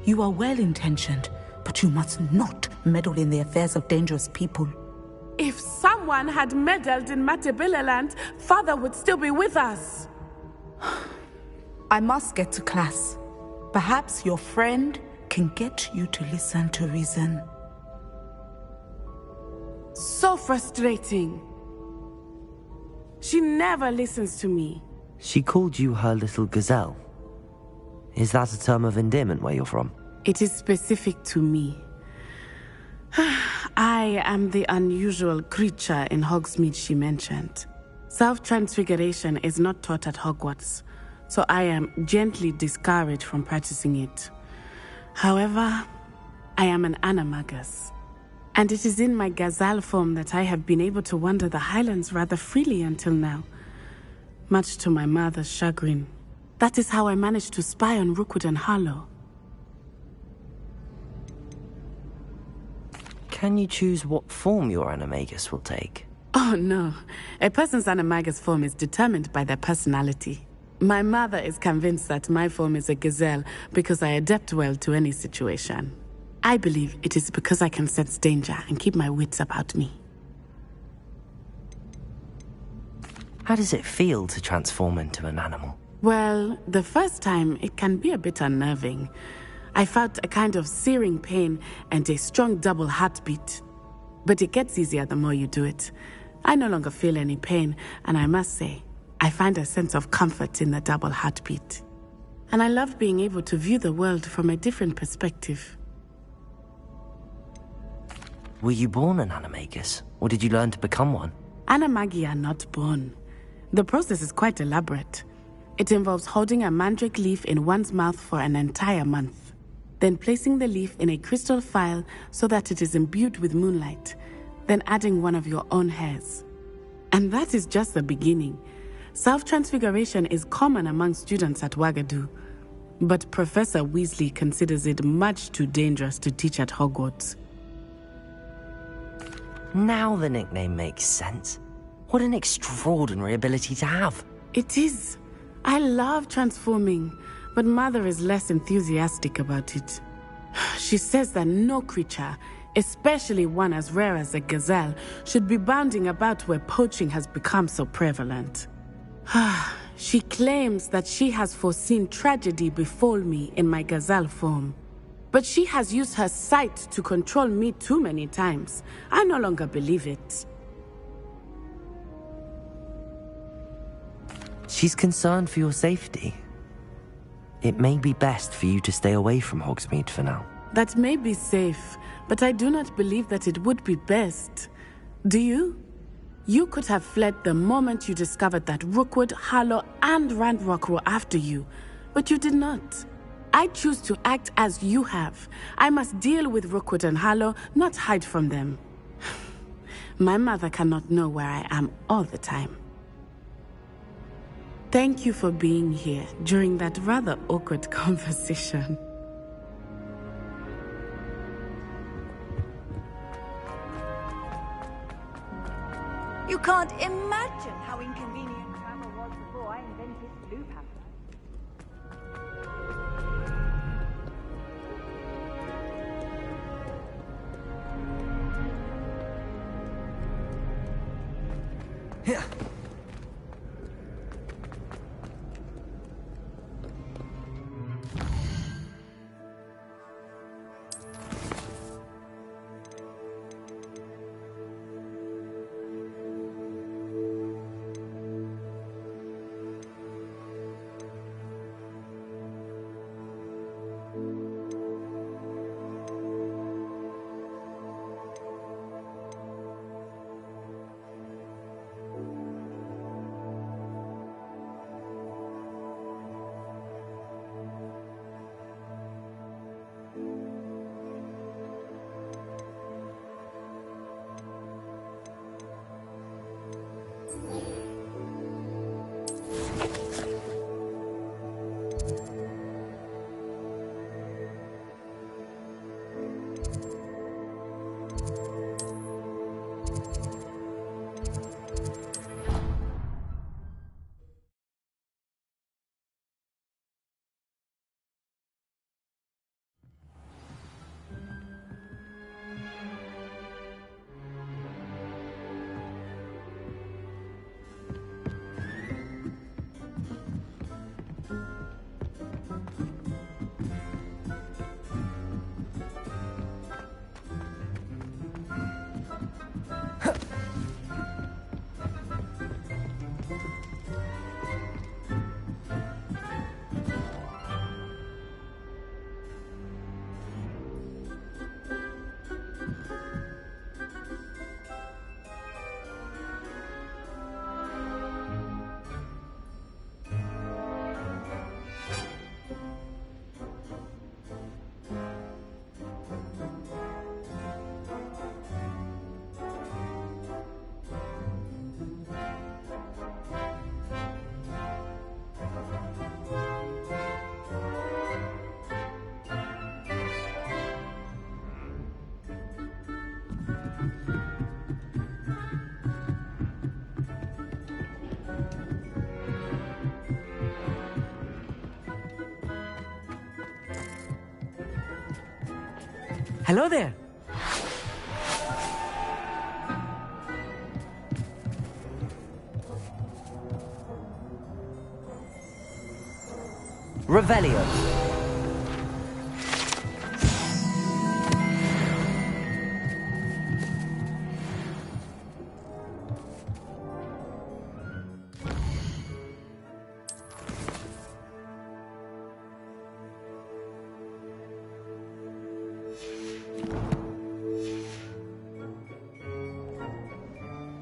you are well-intentioned, but you must not meddle in the affairs of dangerous people. If someone had meddled in Matabeleland, Father would still be with us. I must get to class. Perhaps your friend can get you to listen to reason. So frustrating. She never listens to me. She called you her little gazelle. Is that a term of endearment where you're from? It is specific to me. I am the unusual creature in Hogsmeade she mentioned. Self-transfiguration is not taught at Hogwarts, so I am gently discouraged from practicing it. However, I am an animagus, and it is in my gazelle form that I have been able to wander the Highlands rather freely until now, much to my mother's chagrin. That is how I managed to spy on Rookwood and Harlow. Can you choose what form your animagus will take? Oh no, a person's animagus form is determined by their personality. My mother is convinced that my form is a gazelle because I adapt well to any situation. I believe it is because I can sense danger and keep my wits about me. How does it feel to transform into an animal? Well, the first time it can be a bit unnerving. I felt a kind of searing pain and a strong double heartbeat. But it gets easier the more you do it. I no longer feel any pain, and I must say, I find a sense of comfort in the double heartbeat. And I love being able to view the world from a different perspective. Were you born an animagus, or did you learn to become one? Animagi are not born. The process is quite elaborate. It involves holding a mandrake leaf in one's mouth for an entire month. Then placing the leaf in a crystal phial so that it is imbued with moonlight, then adding one of your own hairs. And that is just the beginning. Self-transfiguration is common among students at Wagadu, but Professor Weasley considers it much too dangerous to teach at Hogwarts. Now the nickname makes sense. What an extraordinary ability to have. It is. I love transforming, but Mother is less enthusiastic about it. She says that no creature, especially one as rare as a gazelle, should be bounding about where poaching has become so prevalent. She claims that she has foreseen tragedy befall me in my gazelle form. But she has used her sight to control me too many times. I no longer believe it. She's concerned for your safety. It may be best for you to stay away from Hogsmeade for now. That may be safe, but I do not believe that it would be best. Do you? You could have fled the moment you discovered that Rookwood, Harlow, and Ranrock were after you, but you did not. I choose to act as you have. I must deal with Rookwood and Harlow, not hide from them. My mother cannot know where I am all the time. Thank you for being here during that rather awkward conversation. You can't imagine how inconvenient travel was before I invented loop pattern. Here. Hello there. Revelio.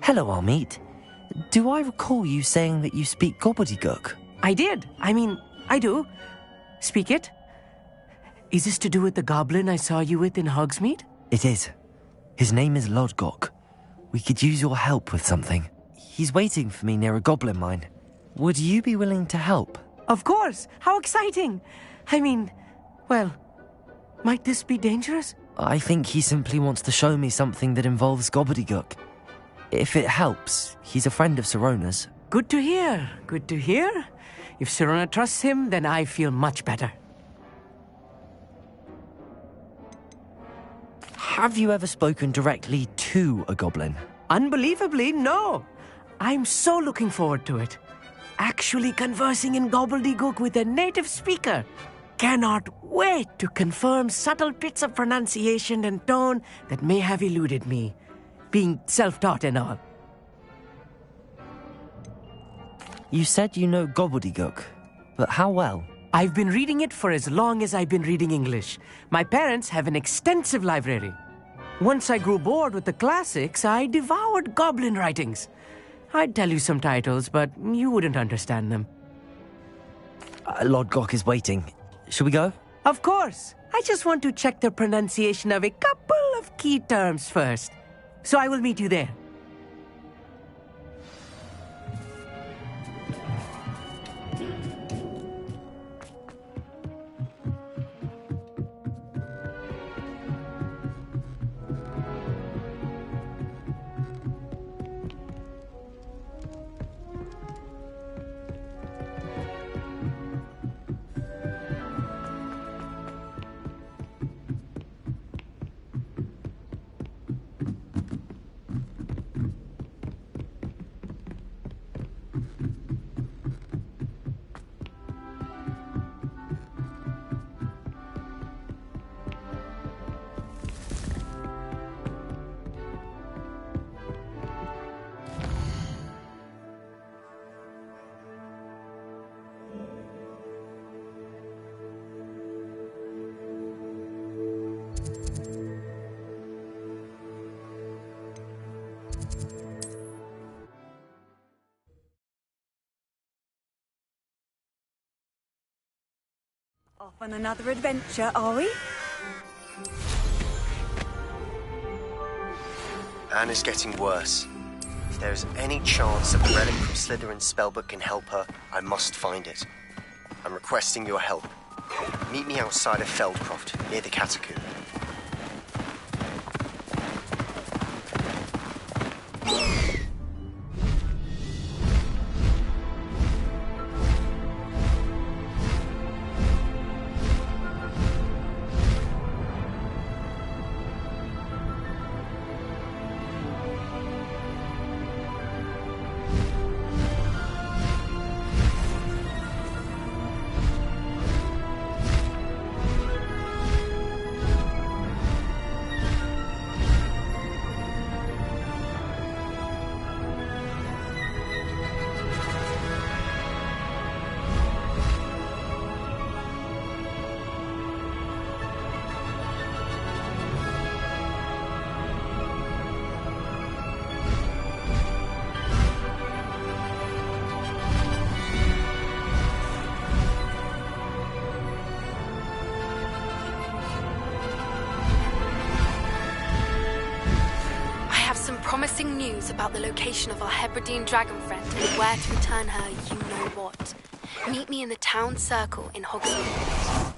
Hello, Armeet. Do I recall you saying that you speak gobbledygook? I did. I mean, I do. Speak it. Is this to do with the goblin I saw you with in Hogsmeade? It is. His name is Lodgok. We could use your help with something. He's waiting for me near a goblin mine. Would you be willing to help? Of course. How exciting. I mean, well, might this be dangerous? I think he simply wants to show me something that involves gobbledygook. If it helps, he's a friend of Sirona's. Good to hear. Good to hear. If Sirona trusts him, then I feel much better. Have you ever spoken directly to a goblin? Unbelievably, no. I'm so looking forward to it. Actually conversing in gobbledygook with a native speaker. Cannot wait to confirm subtle bits of pronunciation and tone that may have eluded me, being self-taught and all. You said you know gobbledygook, but how well? I've been reading it for as long as I've been reading English. My parents have an extensive library. Once I grew bored with the classics, I devoured goblin writings. I'd tell you some titles, but you wouldn't understand them. Lodgok is waiting. Shall we go? Of course. I just want to check the pronunciation of a couple of key terms first. So I will meet you there. Off on another adventure, are we? Anna's getting worse. If there is any chance that the relic from Slytherin's spellbook can help her, I must find it. I'm requesting your help. Meet me outside of Feldcroft, near the Catacomb. Promising news about the location of our Hebridean dragon friend and where to return her you-know-what. Meet me in the town circle in Hogwarts.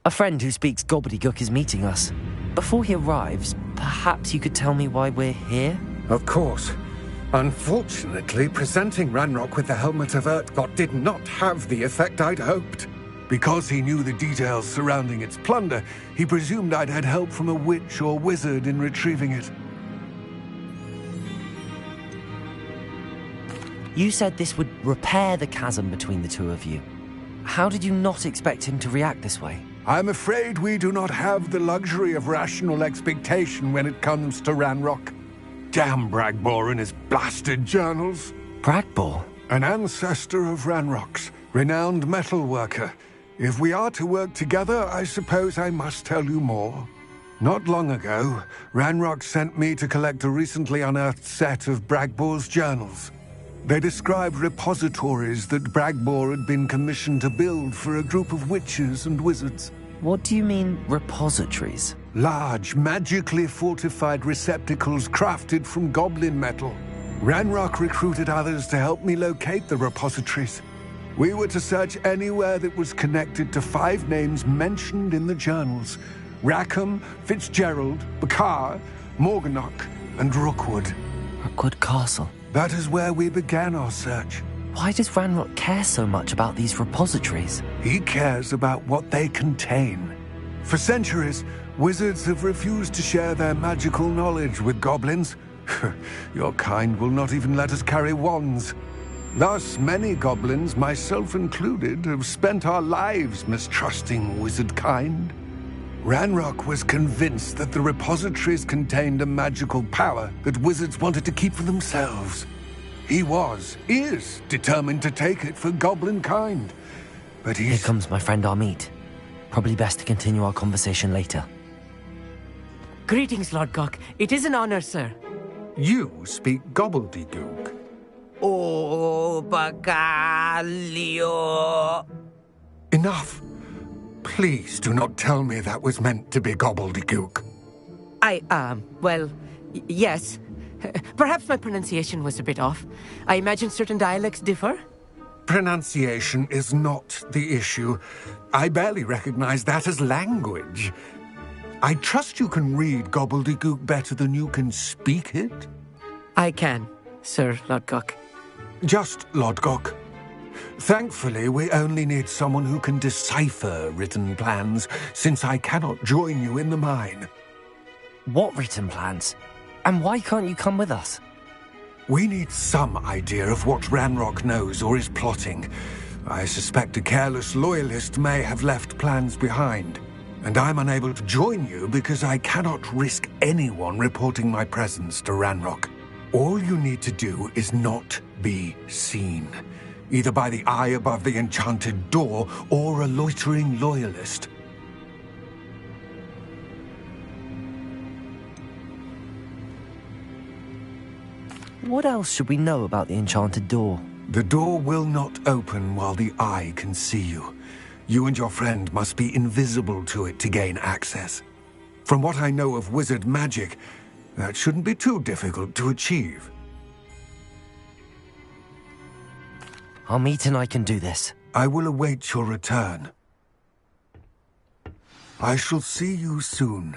A friend who speaks gobbledygook is meeting us. Before he arrives, perhaps you could tell me why we're here? Of course. Unfortunately, presenting Ranrock with the Helmet of Urtkot did not have the effect I'd hoped. Because he knew the details surrounding its plunder, he presumed I'd had help from a witch or wizard in retrieving it. You said this would repair the chasm between the two of you. How did you not expect him to react this way? I'm afraid we do not have the luxury of rational expectation when it comes to Ranrock. Damn Bragbor and his blasted journals. Bragbor? An ancestor of Ranrock's, renowned metal worker. If we are to work together, I suppose I must tell you more. Not long ago, Ranrock sent me to collect a recently unearthed set of Bragbor's journals. They described repositories that Bragbor had been commissioned to build for a group of witches and wizards. What do you mean, repositories? Large, magically fortified receptacles crafted from goblin metal. Ranrock recruited others to help me locate the repositories. We were to search anywhere that was connected to 5 names mentioned in the journals: Rackham, Fitzgerald, Bakar, Morganach, and Rookwood. Rookwood Castle? That is where we began our search. Why does Ranrock care so much about these repositories? He cares about what they contain. For centuries, wizards have refused to share their magical knowledge with goblins. Your kind will not even let us carry wands. Thus, many goblins, myself included, have spent our lives mistrusting wizard kind. Ranrock was convinced that the repositories contained a magical power that wizards wanted to keep for themselves. He is determined to take it for goblin kind. But Here comes my friend Amit. Probably best to continue our conversation later. Greetings, Lodgok. It is an honor, sir. You speak gobbledygook. Oh, Bagalio. Enough. Please do not tell me that was meant to be gobbledygook. Yes. Perhaps my pronunciation was a bit off. I imagine certain dialects differ? Pronunciation is not the issue. I barely recognize that as language. I trust you can read gobbledygook better than you can speak it? I can, Sir Lodgok. Just Lodgok. Thankfully, we only need someone who can decipher written plans, since I cannot join you in the mine. What written plans? And why can't you come with us? We need some idea of what Ranrock knows or is plotting. I suspect a careless loyalist may have left plans behind. And I'm unable to join you because I cannot risk anyone reporting my presence to Ranrock. All you need to do is not be seen, either by the eye above the enchanted door or a loitering loyalist. What else should we know about the enchanted door? The door will not open while the eye can see you. You and your friend must be invisible to it to gain access. From what I know of wizard magic, that shouldn't be too difficult to achieve. Amit and I can do this. I will await your return. I shall see you soon.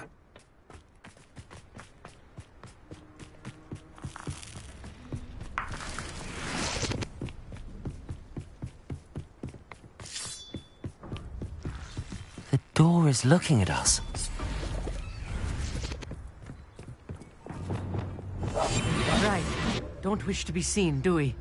The door is looking at us. Right. Don't wish to be seen, do we?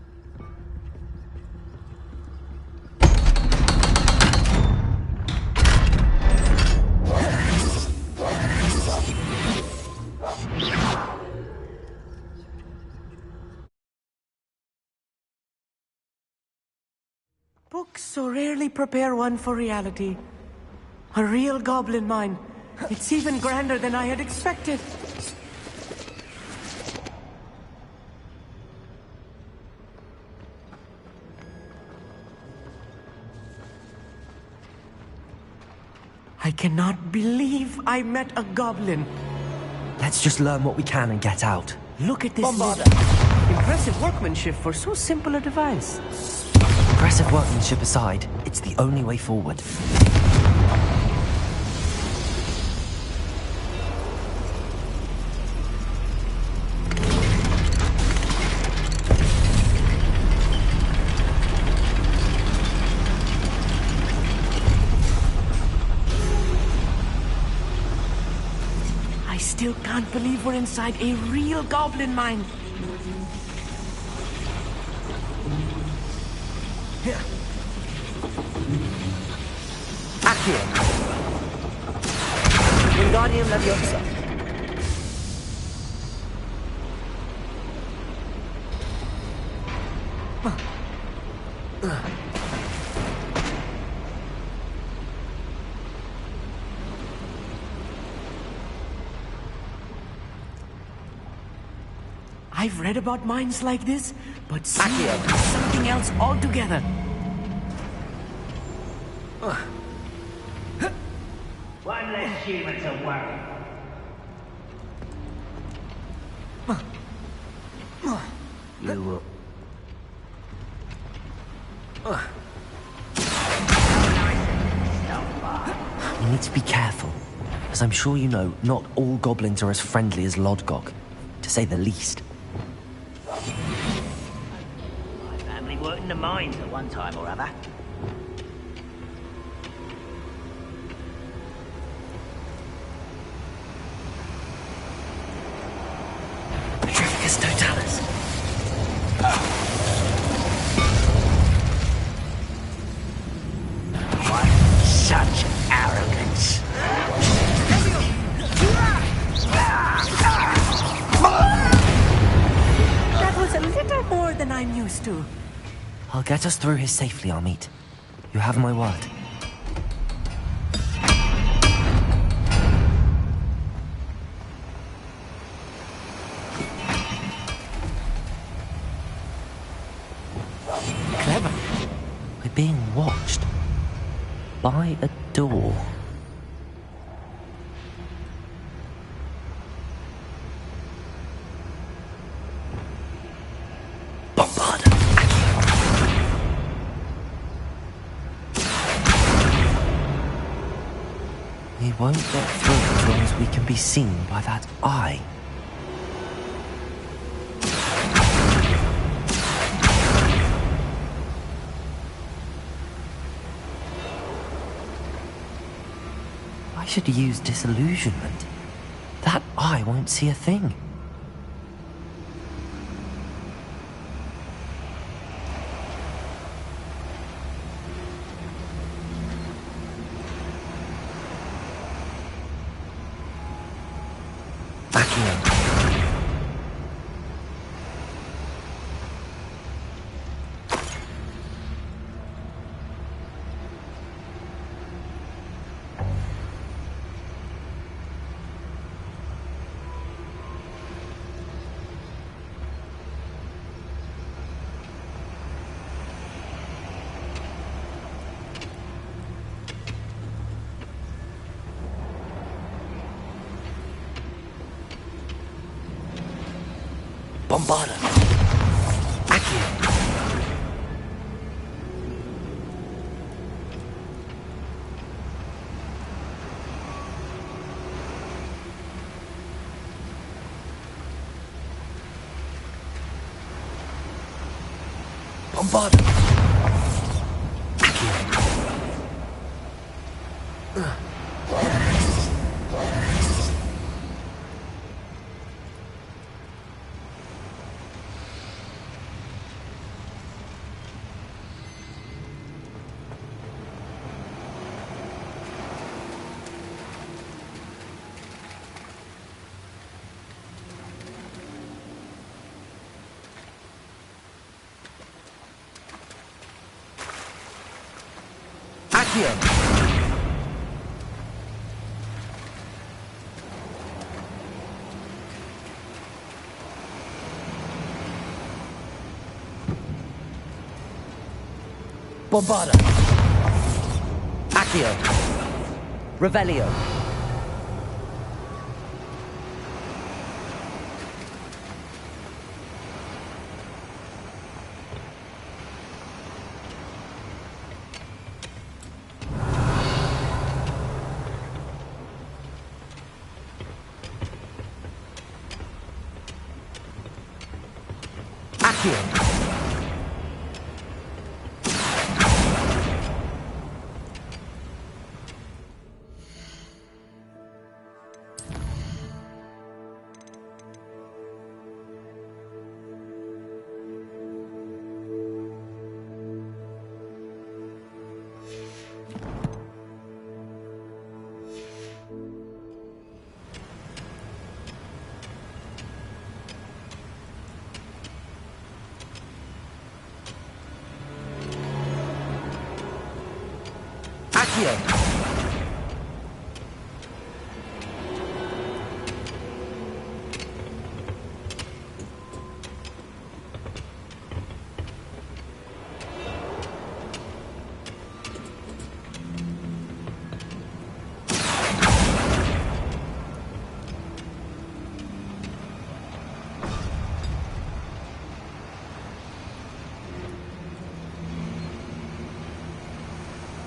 Books so rarely prepare one for reality. A real goblin mine. It's even grander than I had expected. I cannot believe I met a goblin. Let's just learn what we can and get out. Look at this. Impressive workmanship for so simple a device. Impressive workmanship aside, it's the only way forward. I still can't believe we're inside a real goblin mine. Accio. Wingardium Leviosa. I've read about mines like this, but seeing it is something else altogether. One less human to worry. You We need to be careful. As I'm sure you know, not all goblins are as friendly as Lodgok, to say the least. My family worked in the mines at one time or other. Petrificus totalis. Such arrogance. That was a little more than I'm used to. I'll get us through here safely, Amit. You have my word. Clever. We're being watched. By a door. Bombard. We won't get through as long as we can be seen by that eye. I should use disillusionment. That eye won't see a thing. Bombarda. Accio. Bombarda. Accio. Bombarda. Accio. Revelio. Accio. Accio.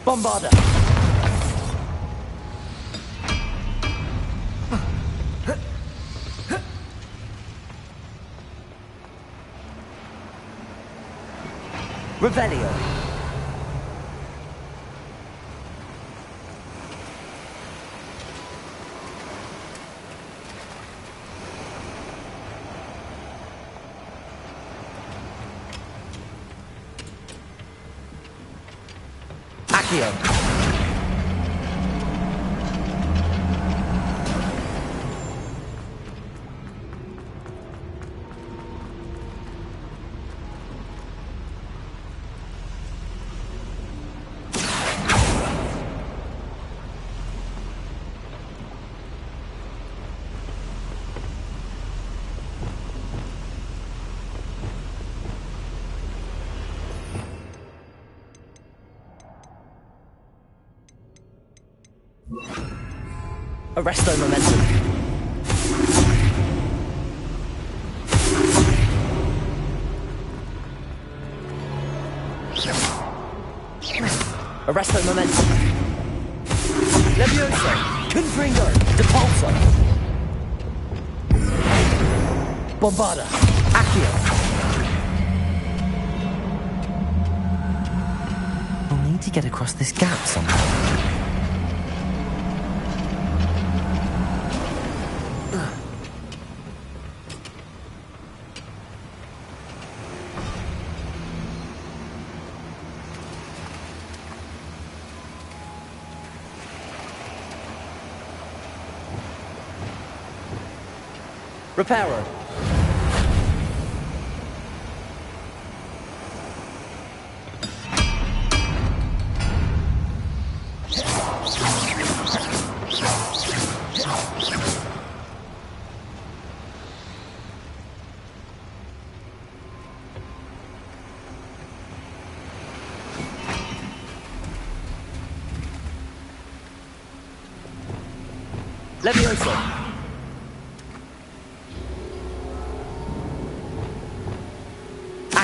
Bombarda. Revelio. Accio. Arresto momentum. Arresto momentum. Levioso. Confringo. Depulso. Bombarda. Accio. We'll need to get across this gap somehow. Reparo. Levioso.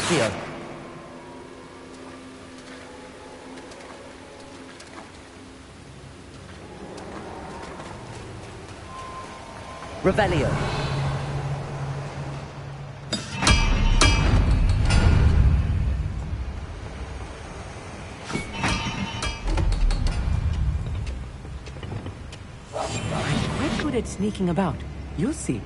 Accio. Revelio. I'm quite good at sneaking about. You'll see.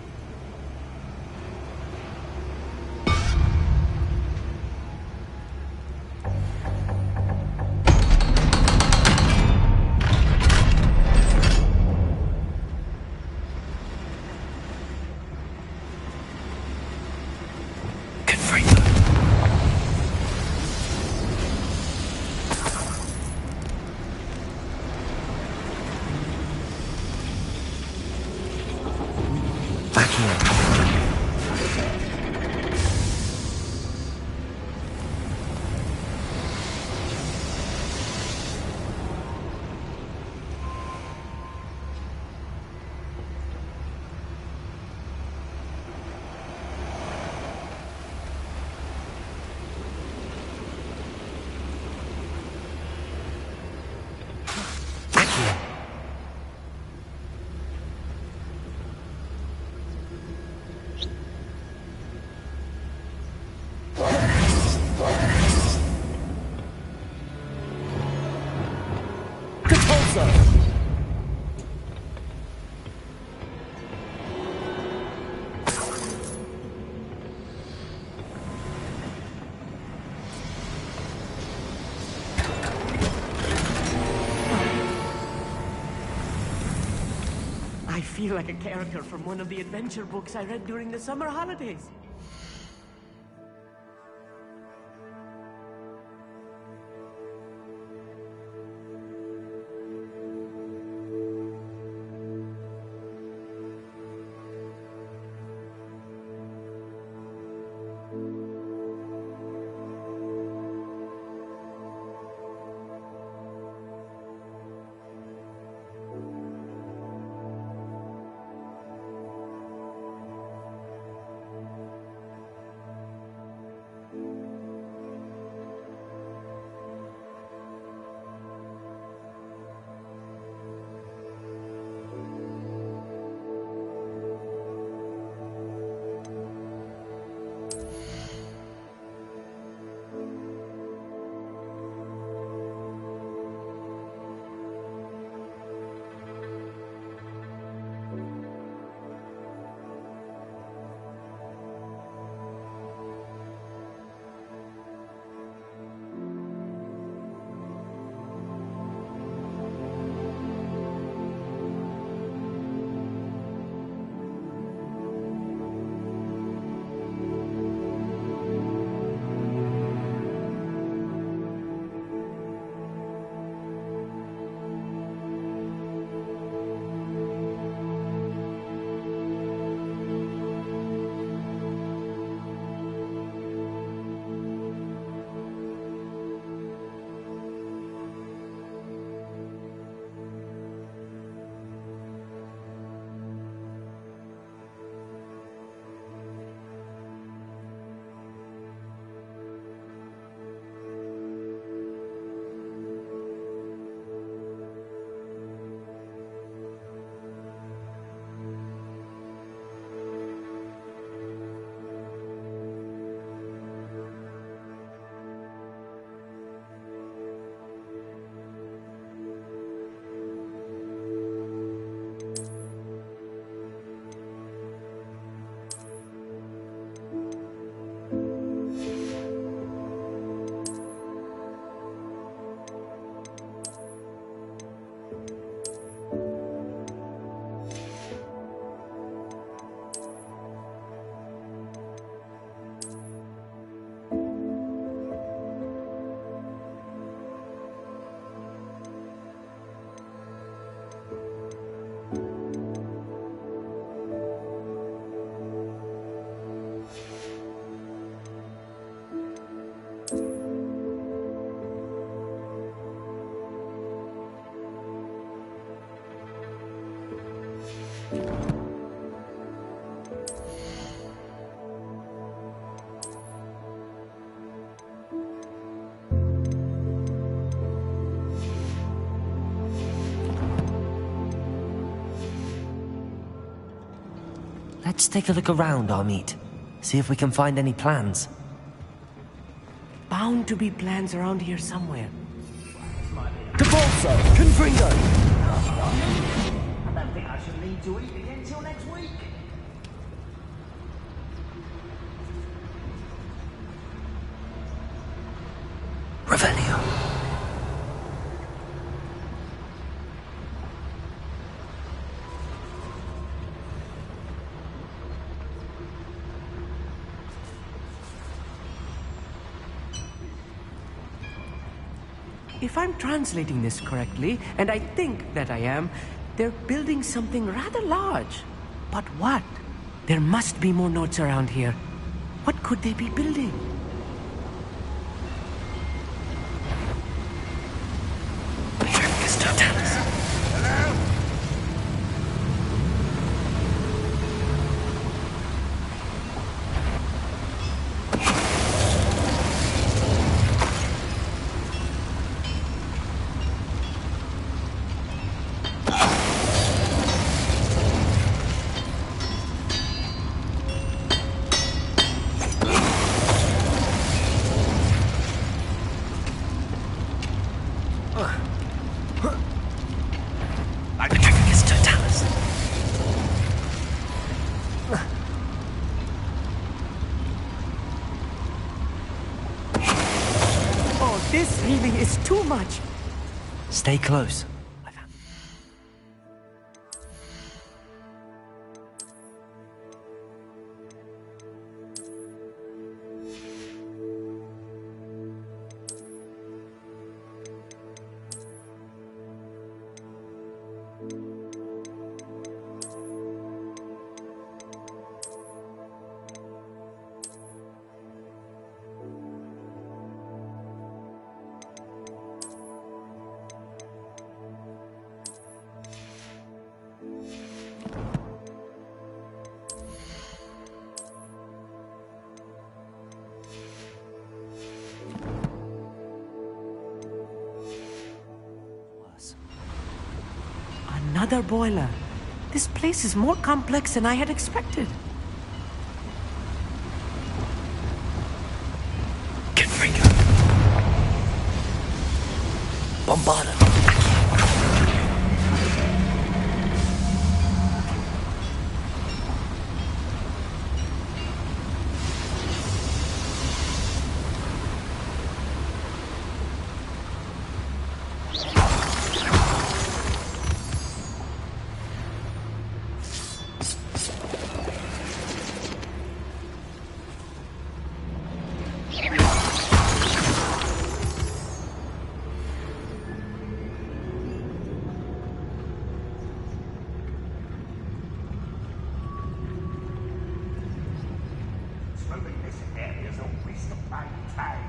I feel like a character from one of the adventure books I read during the summer holidays. Let's take a look around, Amit. See if we can find any plans. Bound to be plans around here somewhere. Cabalso! Confringo! I don't think I should leave to eat again till next week. Revelio. If I'm translating this correctly, and I think that I am, they're building something rather large. But what? There must be more notes around here. What could they be building? This really is too much. Stay close. Another boiler. This place is more complex than I had expected. Confringo. Bombarda. Swimming this area is a waste of my time.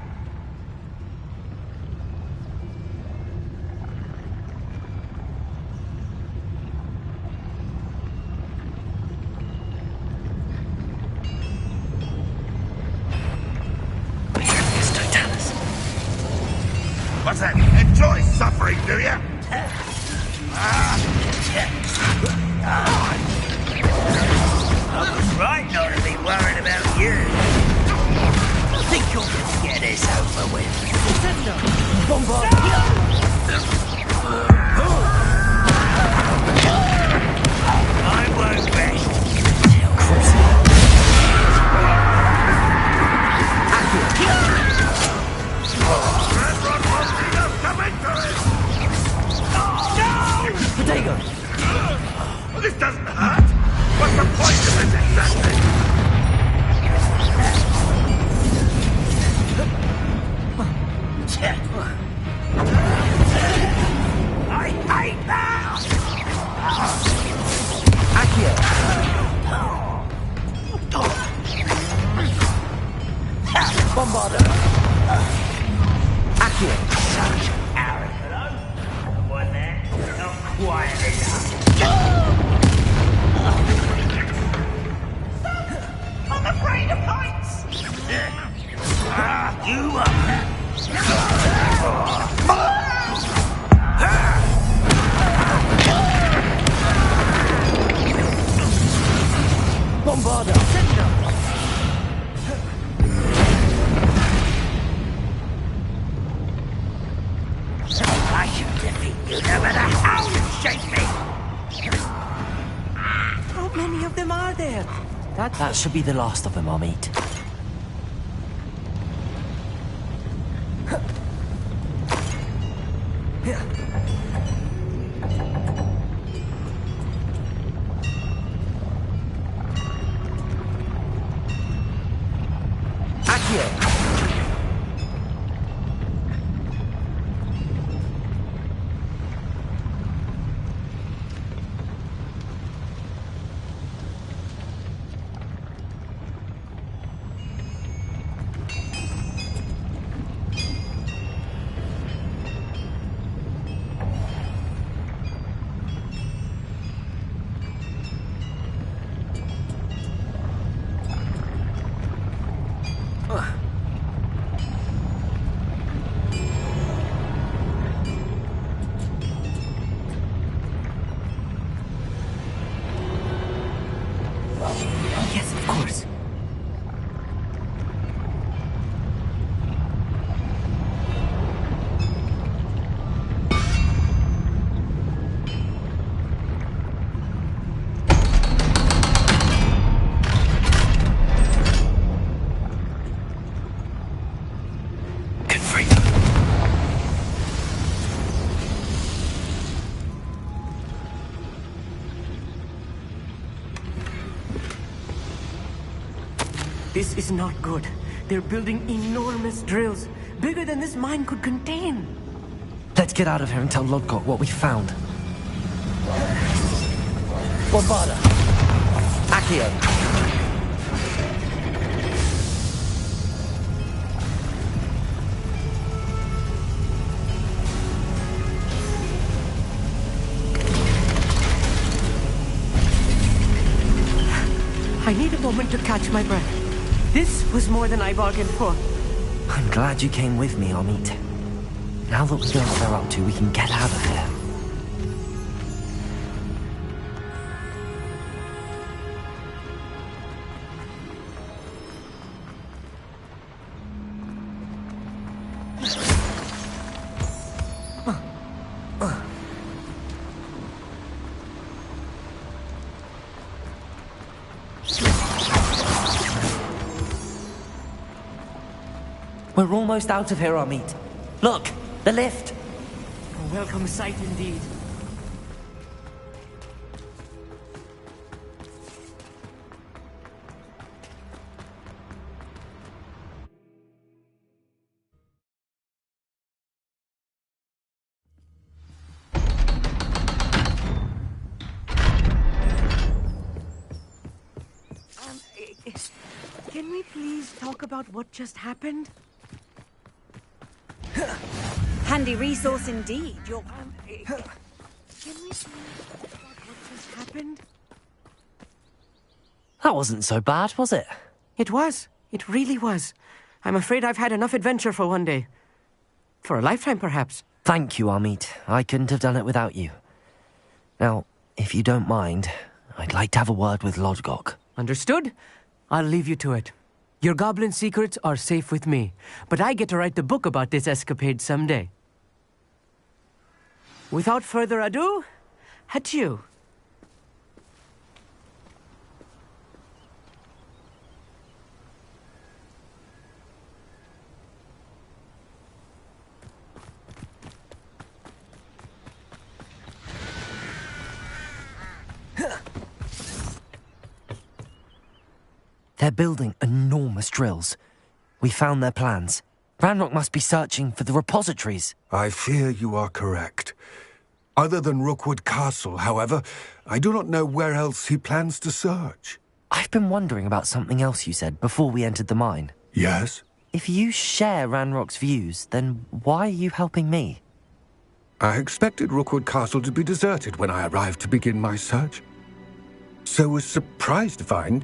What's that? Enjoy suffering, do you? I was right not to be worried about you. I think you'll just get this over with. I won't rest until Potato! Well, this doesn't hurt. What's the point of it exactly? I hate that! Accio! Bombarda! Accio! Such arrogant. One there, not quiet enough. I'm afraid of heights! You are. Bombarda! Cinder! I shall defeat you no matter how you shake me! How many of them are there? That should be the last of them, Amit. Yes, of course. This is not good. They're building enormous drills, bigger than this mine could contain. Let's get out of here and tell Lodgok what we found. Bombarda! Accio! I need a moment to catch my breath. This was more than I bargained for. I'm glad you came with me, Amit. Now that we know what they're up to, we can get out of here. We're almost out of here, Amit. Look, the lift. A welcome sight indeed. Can we please talk about what just happened? Handy resource indeed. Can we please talk about what just happened? That wasn't so bad, was it? It was. It really was. I'm afraid I've had enough adventure for one day. For a lifetime, perhaps. Thank you, Amit. I couldn't have done it without you. Now, if you don't mind, I'd like to have a word with Lodgok. Understood? I'll leave you to it. Your goblin secrets are safe with me, but I get to write the book about this escapade someday. Without further ado, adieu. They're building enormous drills. We found their plans. Ranrock must be searching for the repositories. I fear you are correct. Other than Rookwood Castle, however, I do not know where else he plans to search. I've been wondering about something else you said before we entered the mine. Yes? If you share Ranrock's views, then why are you helping me? I expected Rookwood Castle to be deserted when I arrived to begin my search. So was surprised to find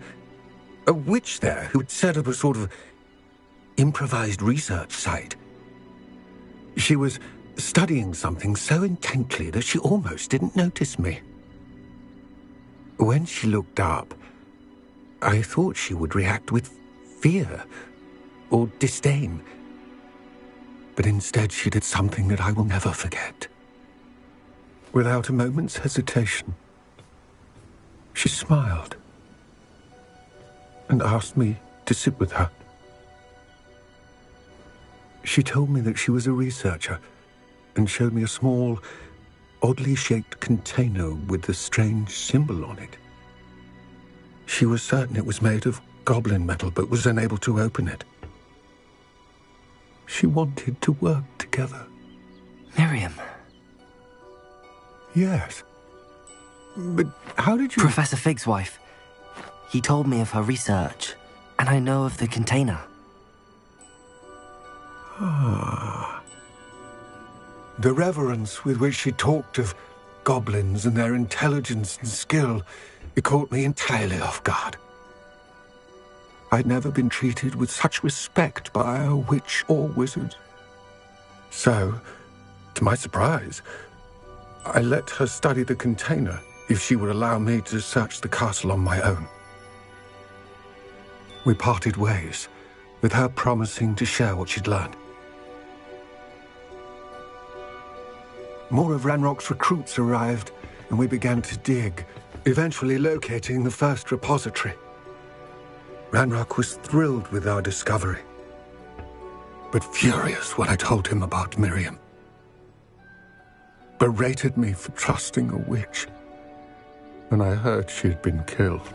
a witch there who had set up a sort of improvised research site. She was studying something so intently that she almost didn't notice me. When she looked up, I thought she would react with fear or disdain. But instead she did something that I will never forget. Without a moment's hesitation, she smiled and asked me to sit with her. She told me that she was a researcher and showed me a small, oddly shaped container with a strange symbol on it. She was certain it was made of goblin metal, but was unable to open it. She wanted to work together. Miriam. Yes. But how did you... Professor Fig's wife. He told me of her research, and I know of the container. Ah. The reverence with which she talked of goblins and their intelligence and skill, it caught me entirely off guard. I'd never been treated with such respect by a witch or wizard. So, to my surprise, I let her study the container if she would allow me to search the castle on my own. We parted ways, with her promising to share what she'd learned. More of Ranrock's recruits arrived, and we began to dig, eventually locating the first repository. Ranrock was thrilled with our discovery, but furious when I told him about Miriam. Berated me for trusting a witch, and I heard she had been killed.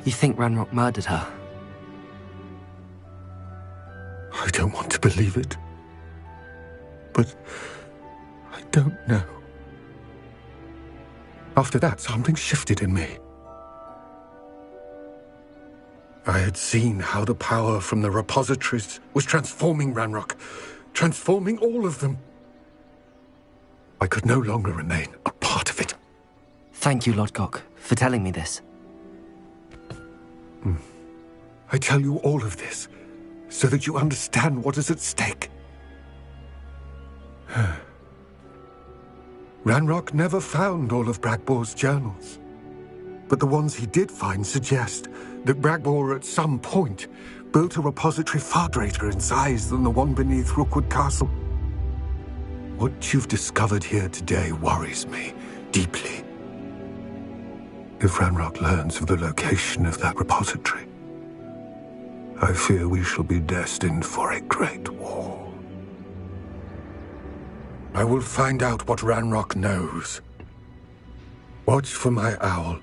You think Ranrock murdered her? I don't want to believe it, but I don't know. After that, something shifted in me. I had seen how the power from the repositories was transforming Ranrock, transforming all of them. I could no longer remain a part of it. Thank you, Lodgok, for telling me this. I tell you all of this so that you understand what is at stake. Ranrock never found all of Bragbor's journals, but the ones he did find suggest that Bragbor at some point built a repository far greater in size than the one beneath Rookwood Castle. What you've discovered here today worries me deeply. If Ranrock learns of the location of that repository, I fear we shall be destined for a great war. I will find out what Ranrock knows. Watch for my owl.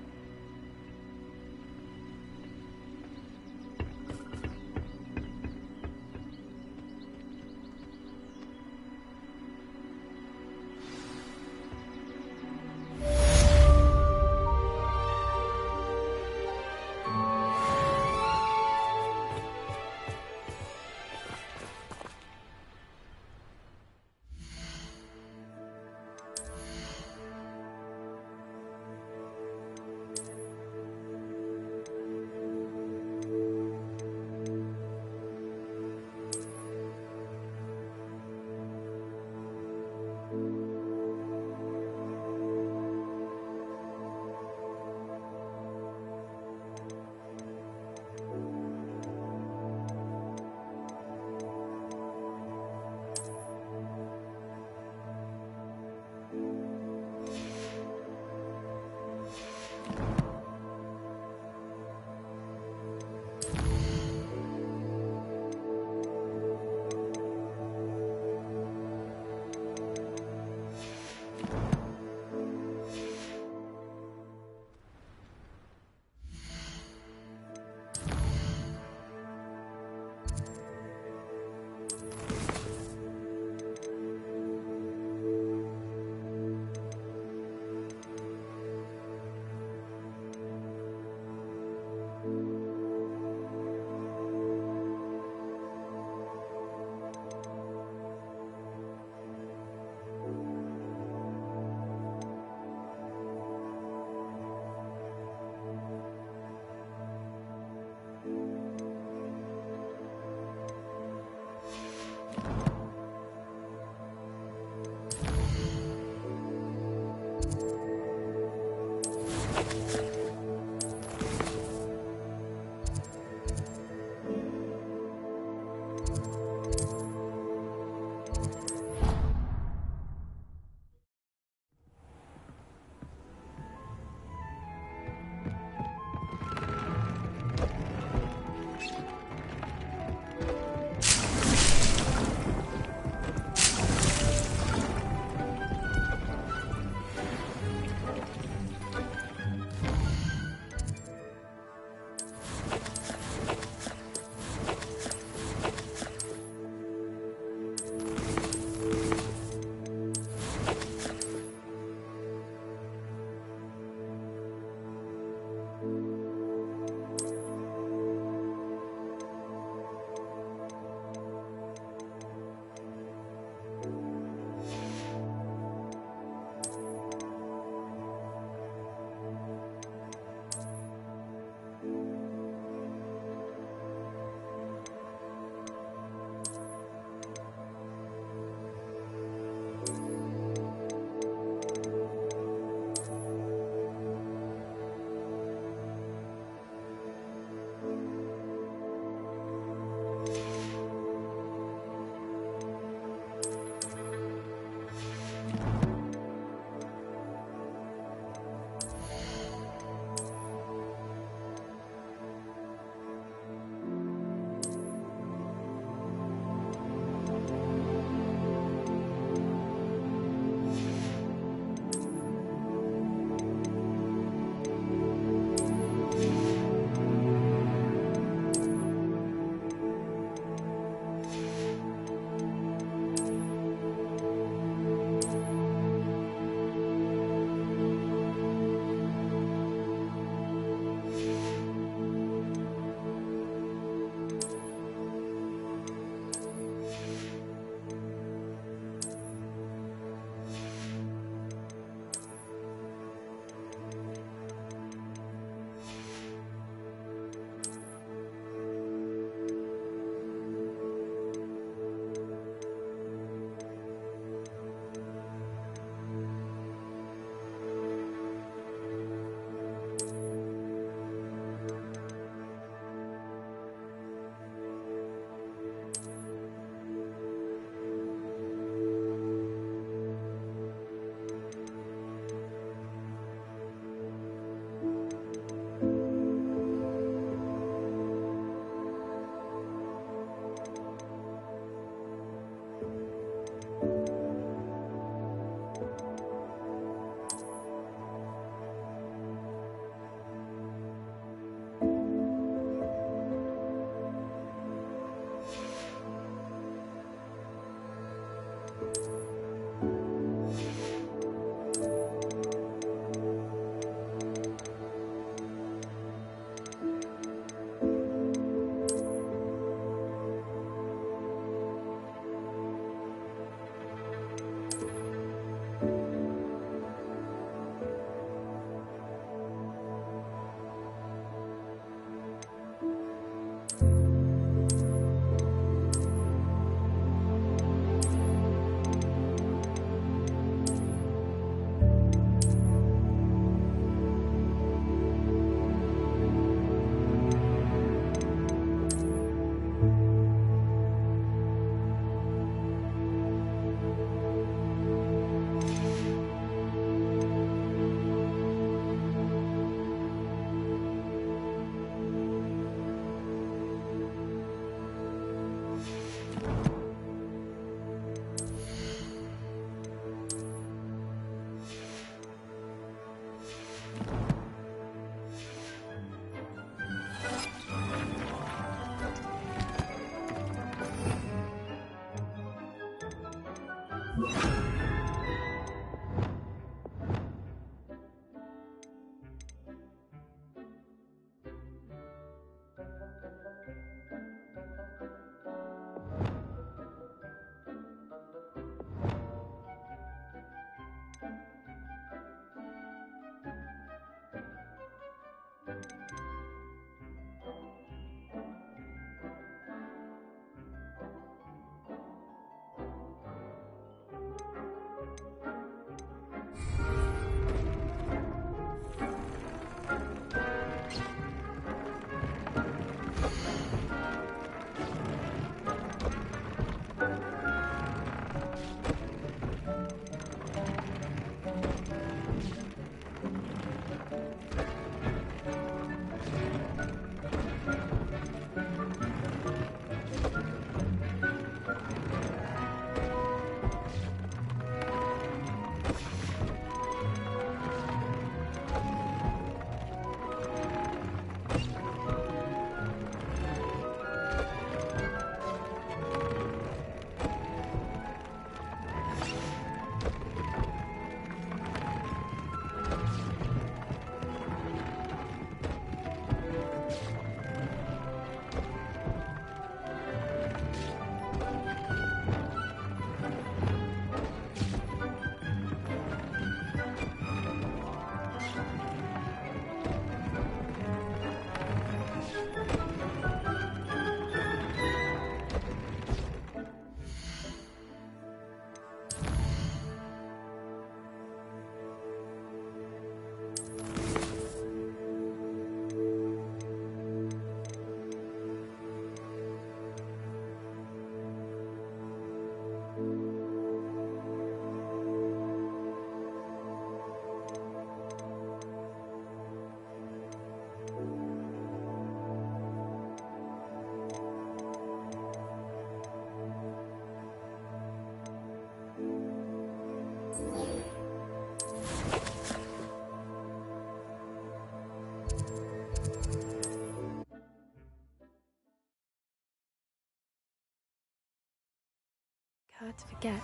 Hard to forget.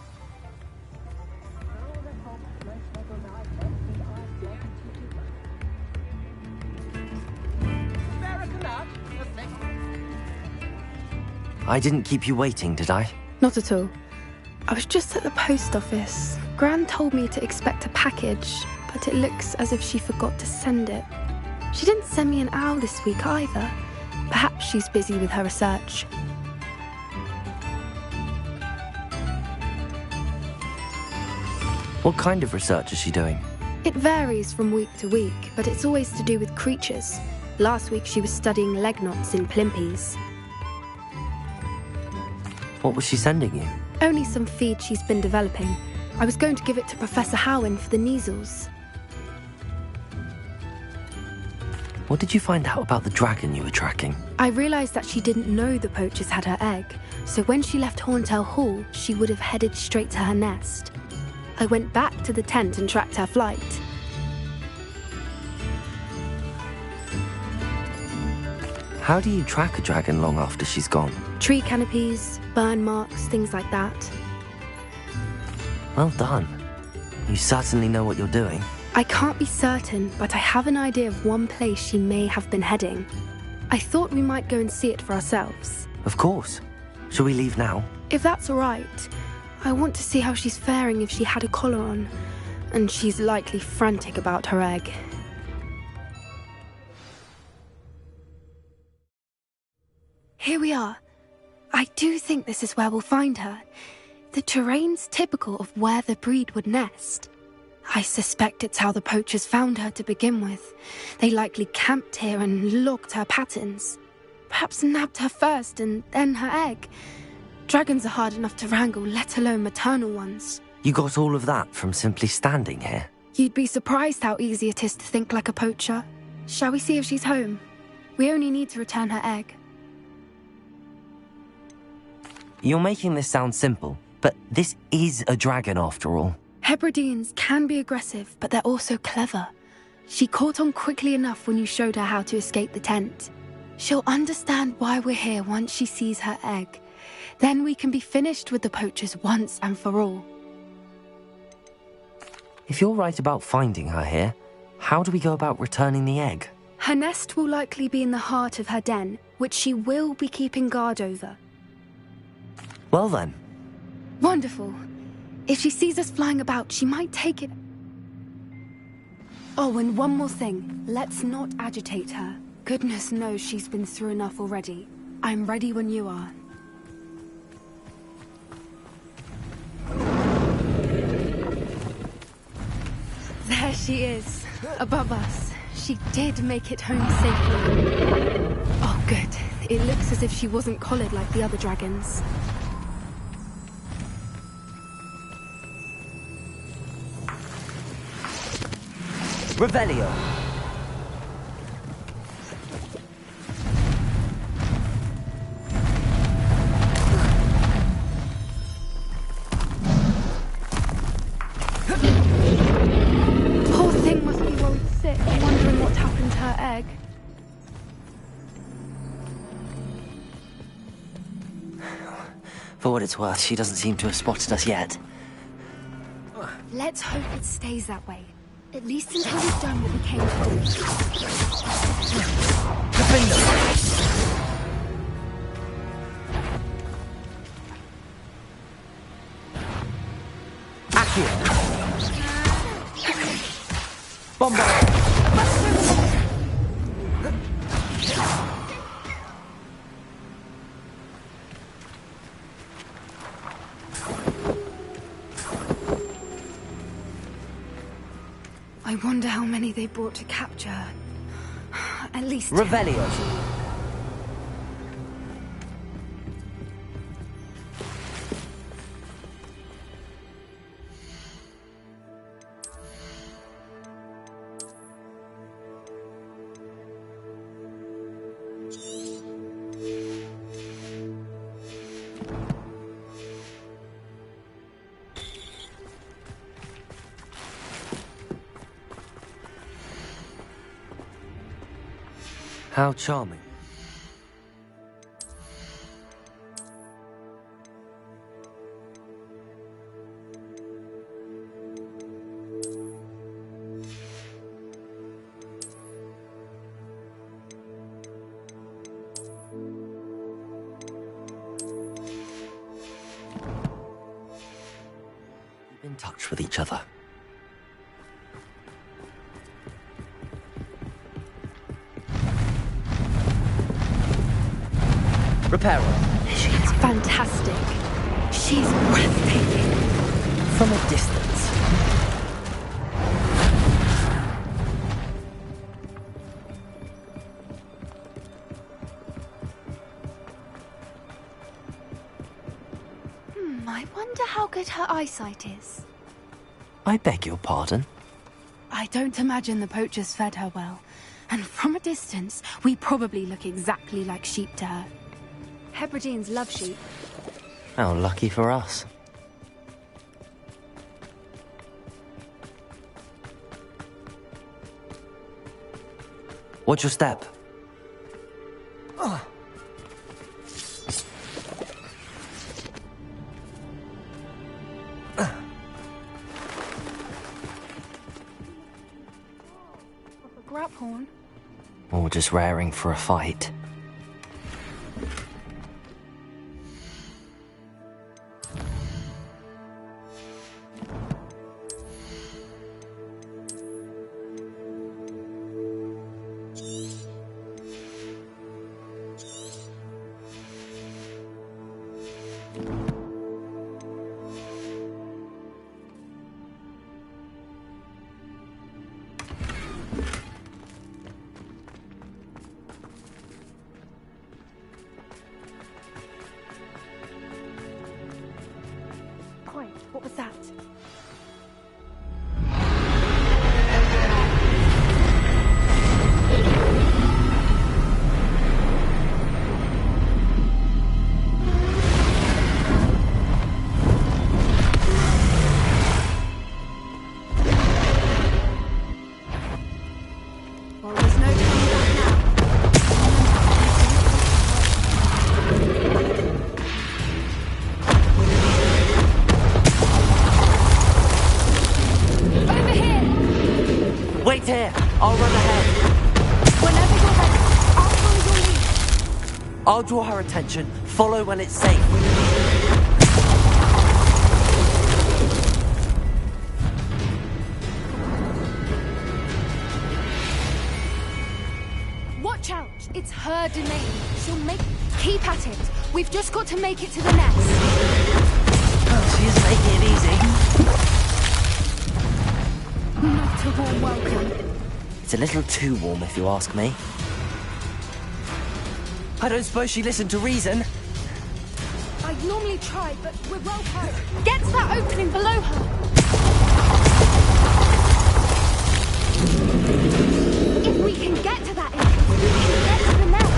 I didn't keep you waiting, did I? Not at all. I was just at the post office. Gran told me to expect a package, but it looks as if she forgot to send it. She didn't send me an owl this week either. Perhaps she's busy with her research. What kind of research is she doing? It varies from week to week, but it's always to do with creatures. Last week she was studying leg knots in plimpies. What was she sending you? Only some feed she's been developing. I was going to give it to Professor Howin for the measles. What did you find out about the dragon you were tracking? I realised that she didn't know the poachers had her egg, so when she left Horntail Hall, she would have headed straight to her nest. I went back to the tent and tracked her flight. How do you track a dragon long after she's gone? Tree canopies, burn marks, things like that. Well done. You certainly know what you're doing. I can't be certain, but I have an idea of one place she may have been heading. I thought we might go and see it for ourselves. Of course. Shall we leave now? If that's all right. I want to see how she's faring if she had a collar on. And she's likely frantic about her egg. Here we are. I do think this is where we'll find her. The terrain's typical of where the breed would nest. I suspect it's how the poachers found her to begin with. They likely camped here and logged her patterns. Perhaps nabbed her first and then her egg. Dragons are hard enough to wrangle, let alone maternal ones. You got all of that from simply standing here? You'd be surprised how easy it is to think like a poacher. Shall we see if she's home? We only need to return her egg. You're making this sound simple, but this is a dragon after all. Hebrideans can be aggressive, but they're also clever. She caught on quickly enough when you showed her how to escape the tent. She'll understand why we're here once she sees her egg. Then we can be finished with the poachers once and for all. If you're right about finding her here, how do we go about returning the egg? Her nest will likely be in the heart of her den, which she will be keeping guard over. Well then. Wonderful. If she sees us flying about, she might take it. Oh, and one more thing. Let's not agitate her. Goodness knows she's been through enough already. I'm ready when you are. There she is, above us. She did make it home safely. Oh, good. It looks as if she wasn't collared like the other dragons. Revelio. Poor thing must be worried sick, wondering what happened to her egg. For what it's worth, she doesn't seem to have spotted us yet. Let's hope it stays that way. At least until we've done what we came to do. Accio. Bombard. I wonder how many they brought to capture. At least... Revelio. How charming. Keep in touch with each other. Reparo. She is fantastic. She's breathtaking. From a distance. I wonder how good her eyesight is. I beg your pardon? I don't imagine the poachers fed her well. And from a distance, we probably look exactly like sheep to her. Hebrideans love sheep. How lucky for us. Watch your step. Grab horn. Or just raring for a fight. What was that? Well, there's no turning back now. Wait here! I'll run ahead. Whenever you're ready, I'll follow your lead. I'll draw her attention. Follow when it's safe. Watch out! It's her domain. She'll make... Keep at it. We've just got to make it to the nest. Oh, she is making it easy. Not a warm welcome. It's a little too warm, if you ask me. I don't suppose she listened to reason. I'd normally try, but we're well covered. Get to that opening below her. If we can get to that entrance, we can get to the nest.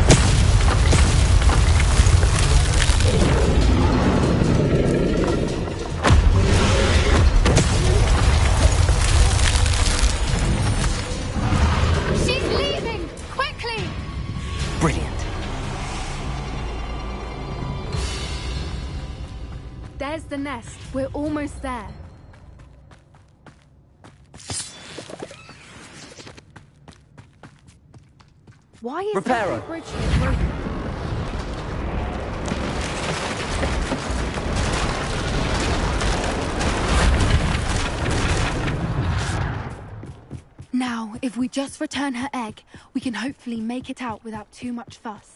She's leaving! Quickly! Brilliant. There's the nest. We're almost there. Why is Reparo. that bridge broken? Now, if we just return her egg, we can hopefully make it out without too much fuss.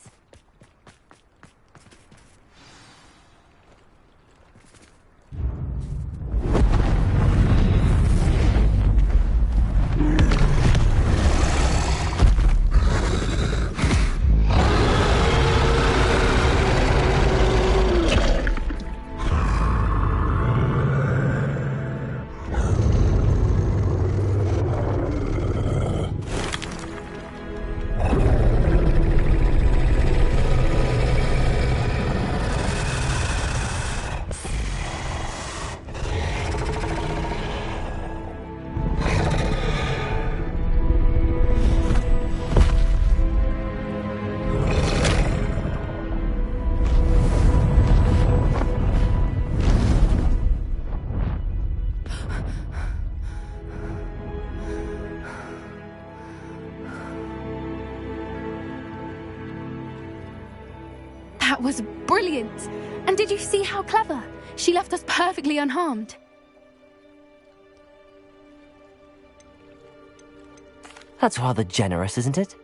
That was brilliant. And did you see how clever? She left us perfectly unharmed. That's rather generous, isn't it?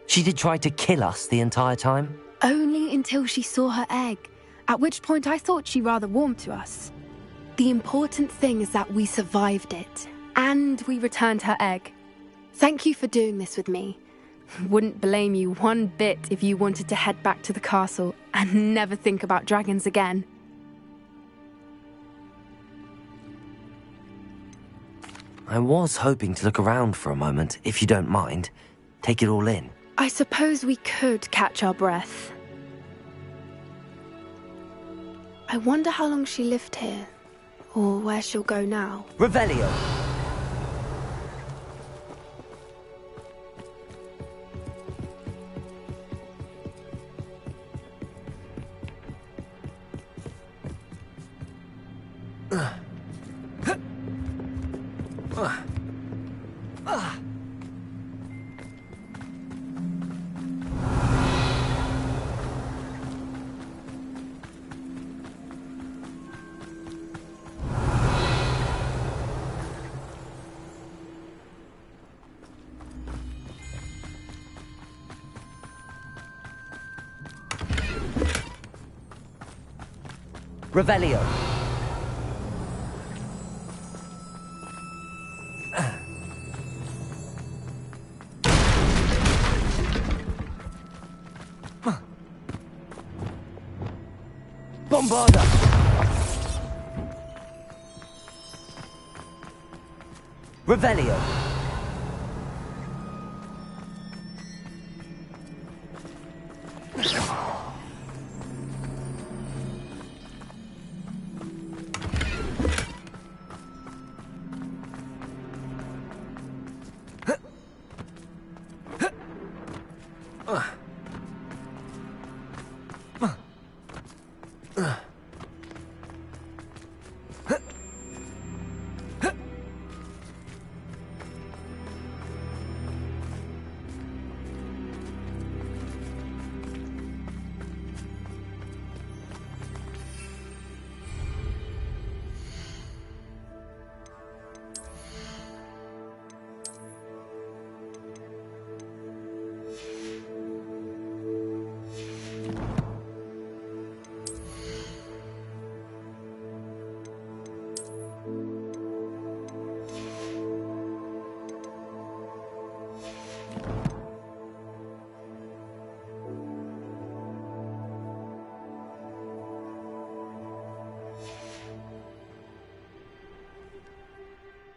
She did try to kill us the entire time. Only until she saw her egg, at which point I thought she rather warmed to us. The important thing is that we survived it, and we returned her egg. Thank you for doing this with me. Wouldn't blame you one bit if you wanted to head back to the castle and never think about dragons again. I was hoping to look around for a moment, if you don't mind. Take it all in. I suppose we could catch our breath. I wonder how long she lived here, or where she'll go now. Revelio! Revelio. Bombarda. Revelio.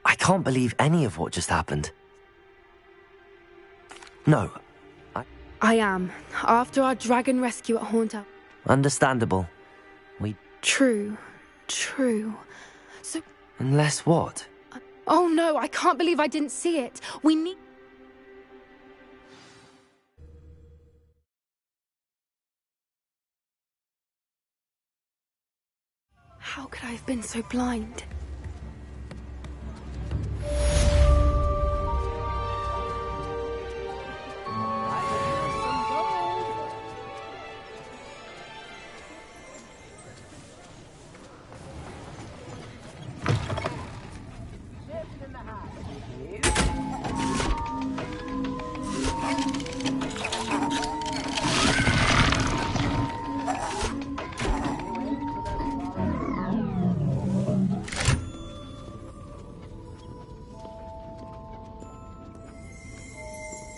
I can't believe any of what just happened. No. I am. After our dragon rescue at Haunter. Understandable. True. So... Unless what? Oh no, I can't believe I didn't see it. We need... How could I have been so blind?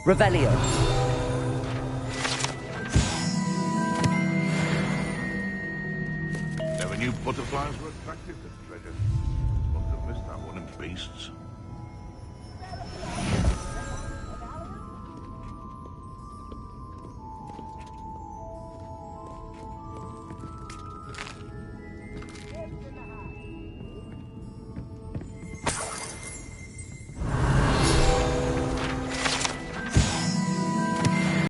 Revelio. Never knew butterflies were attracted to treasure. Must have missed that one in beasts.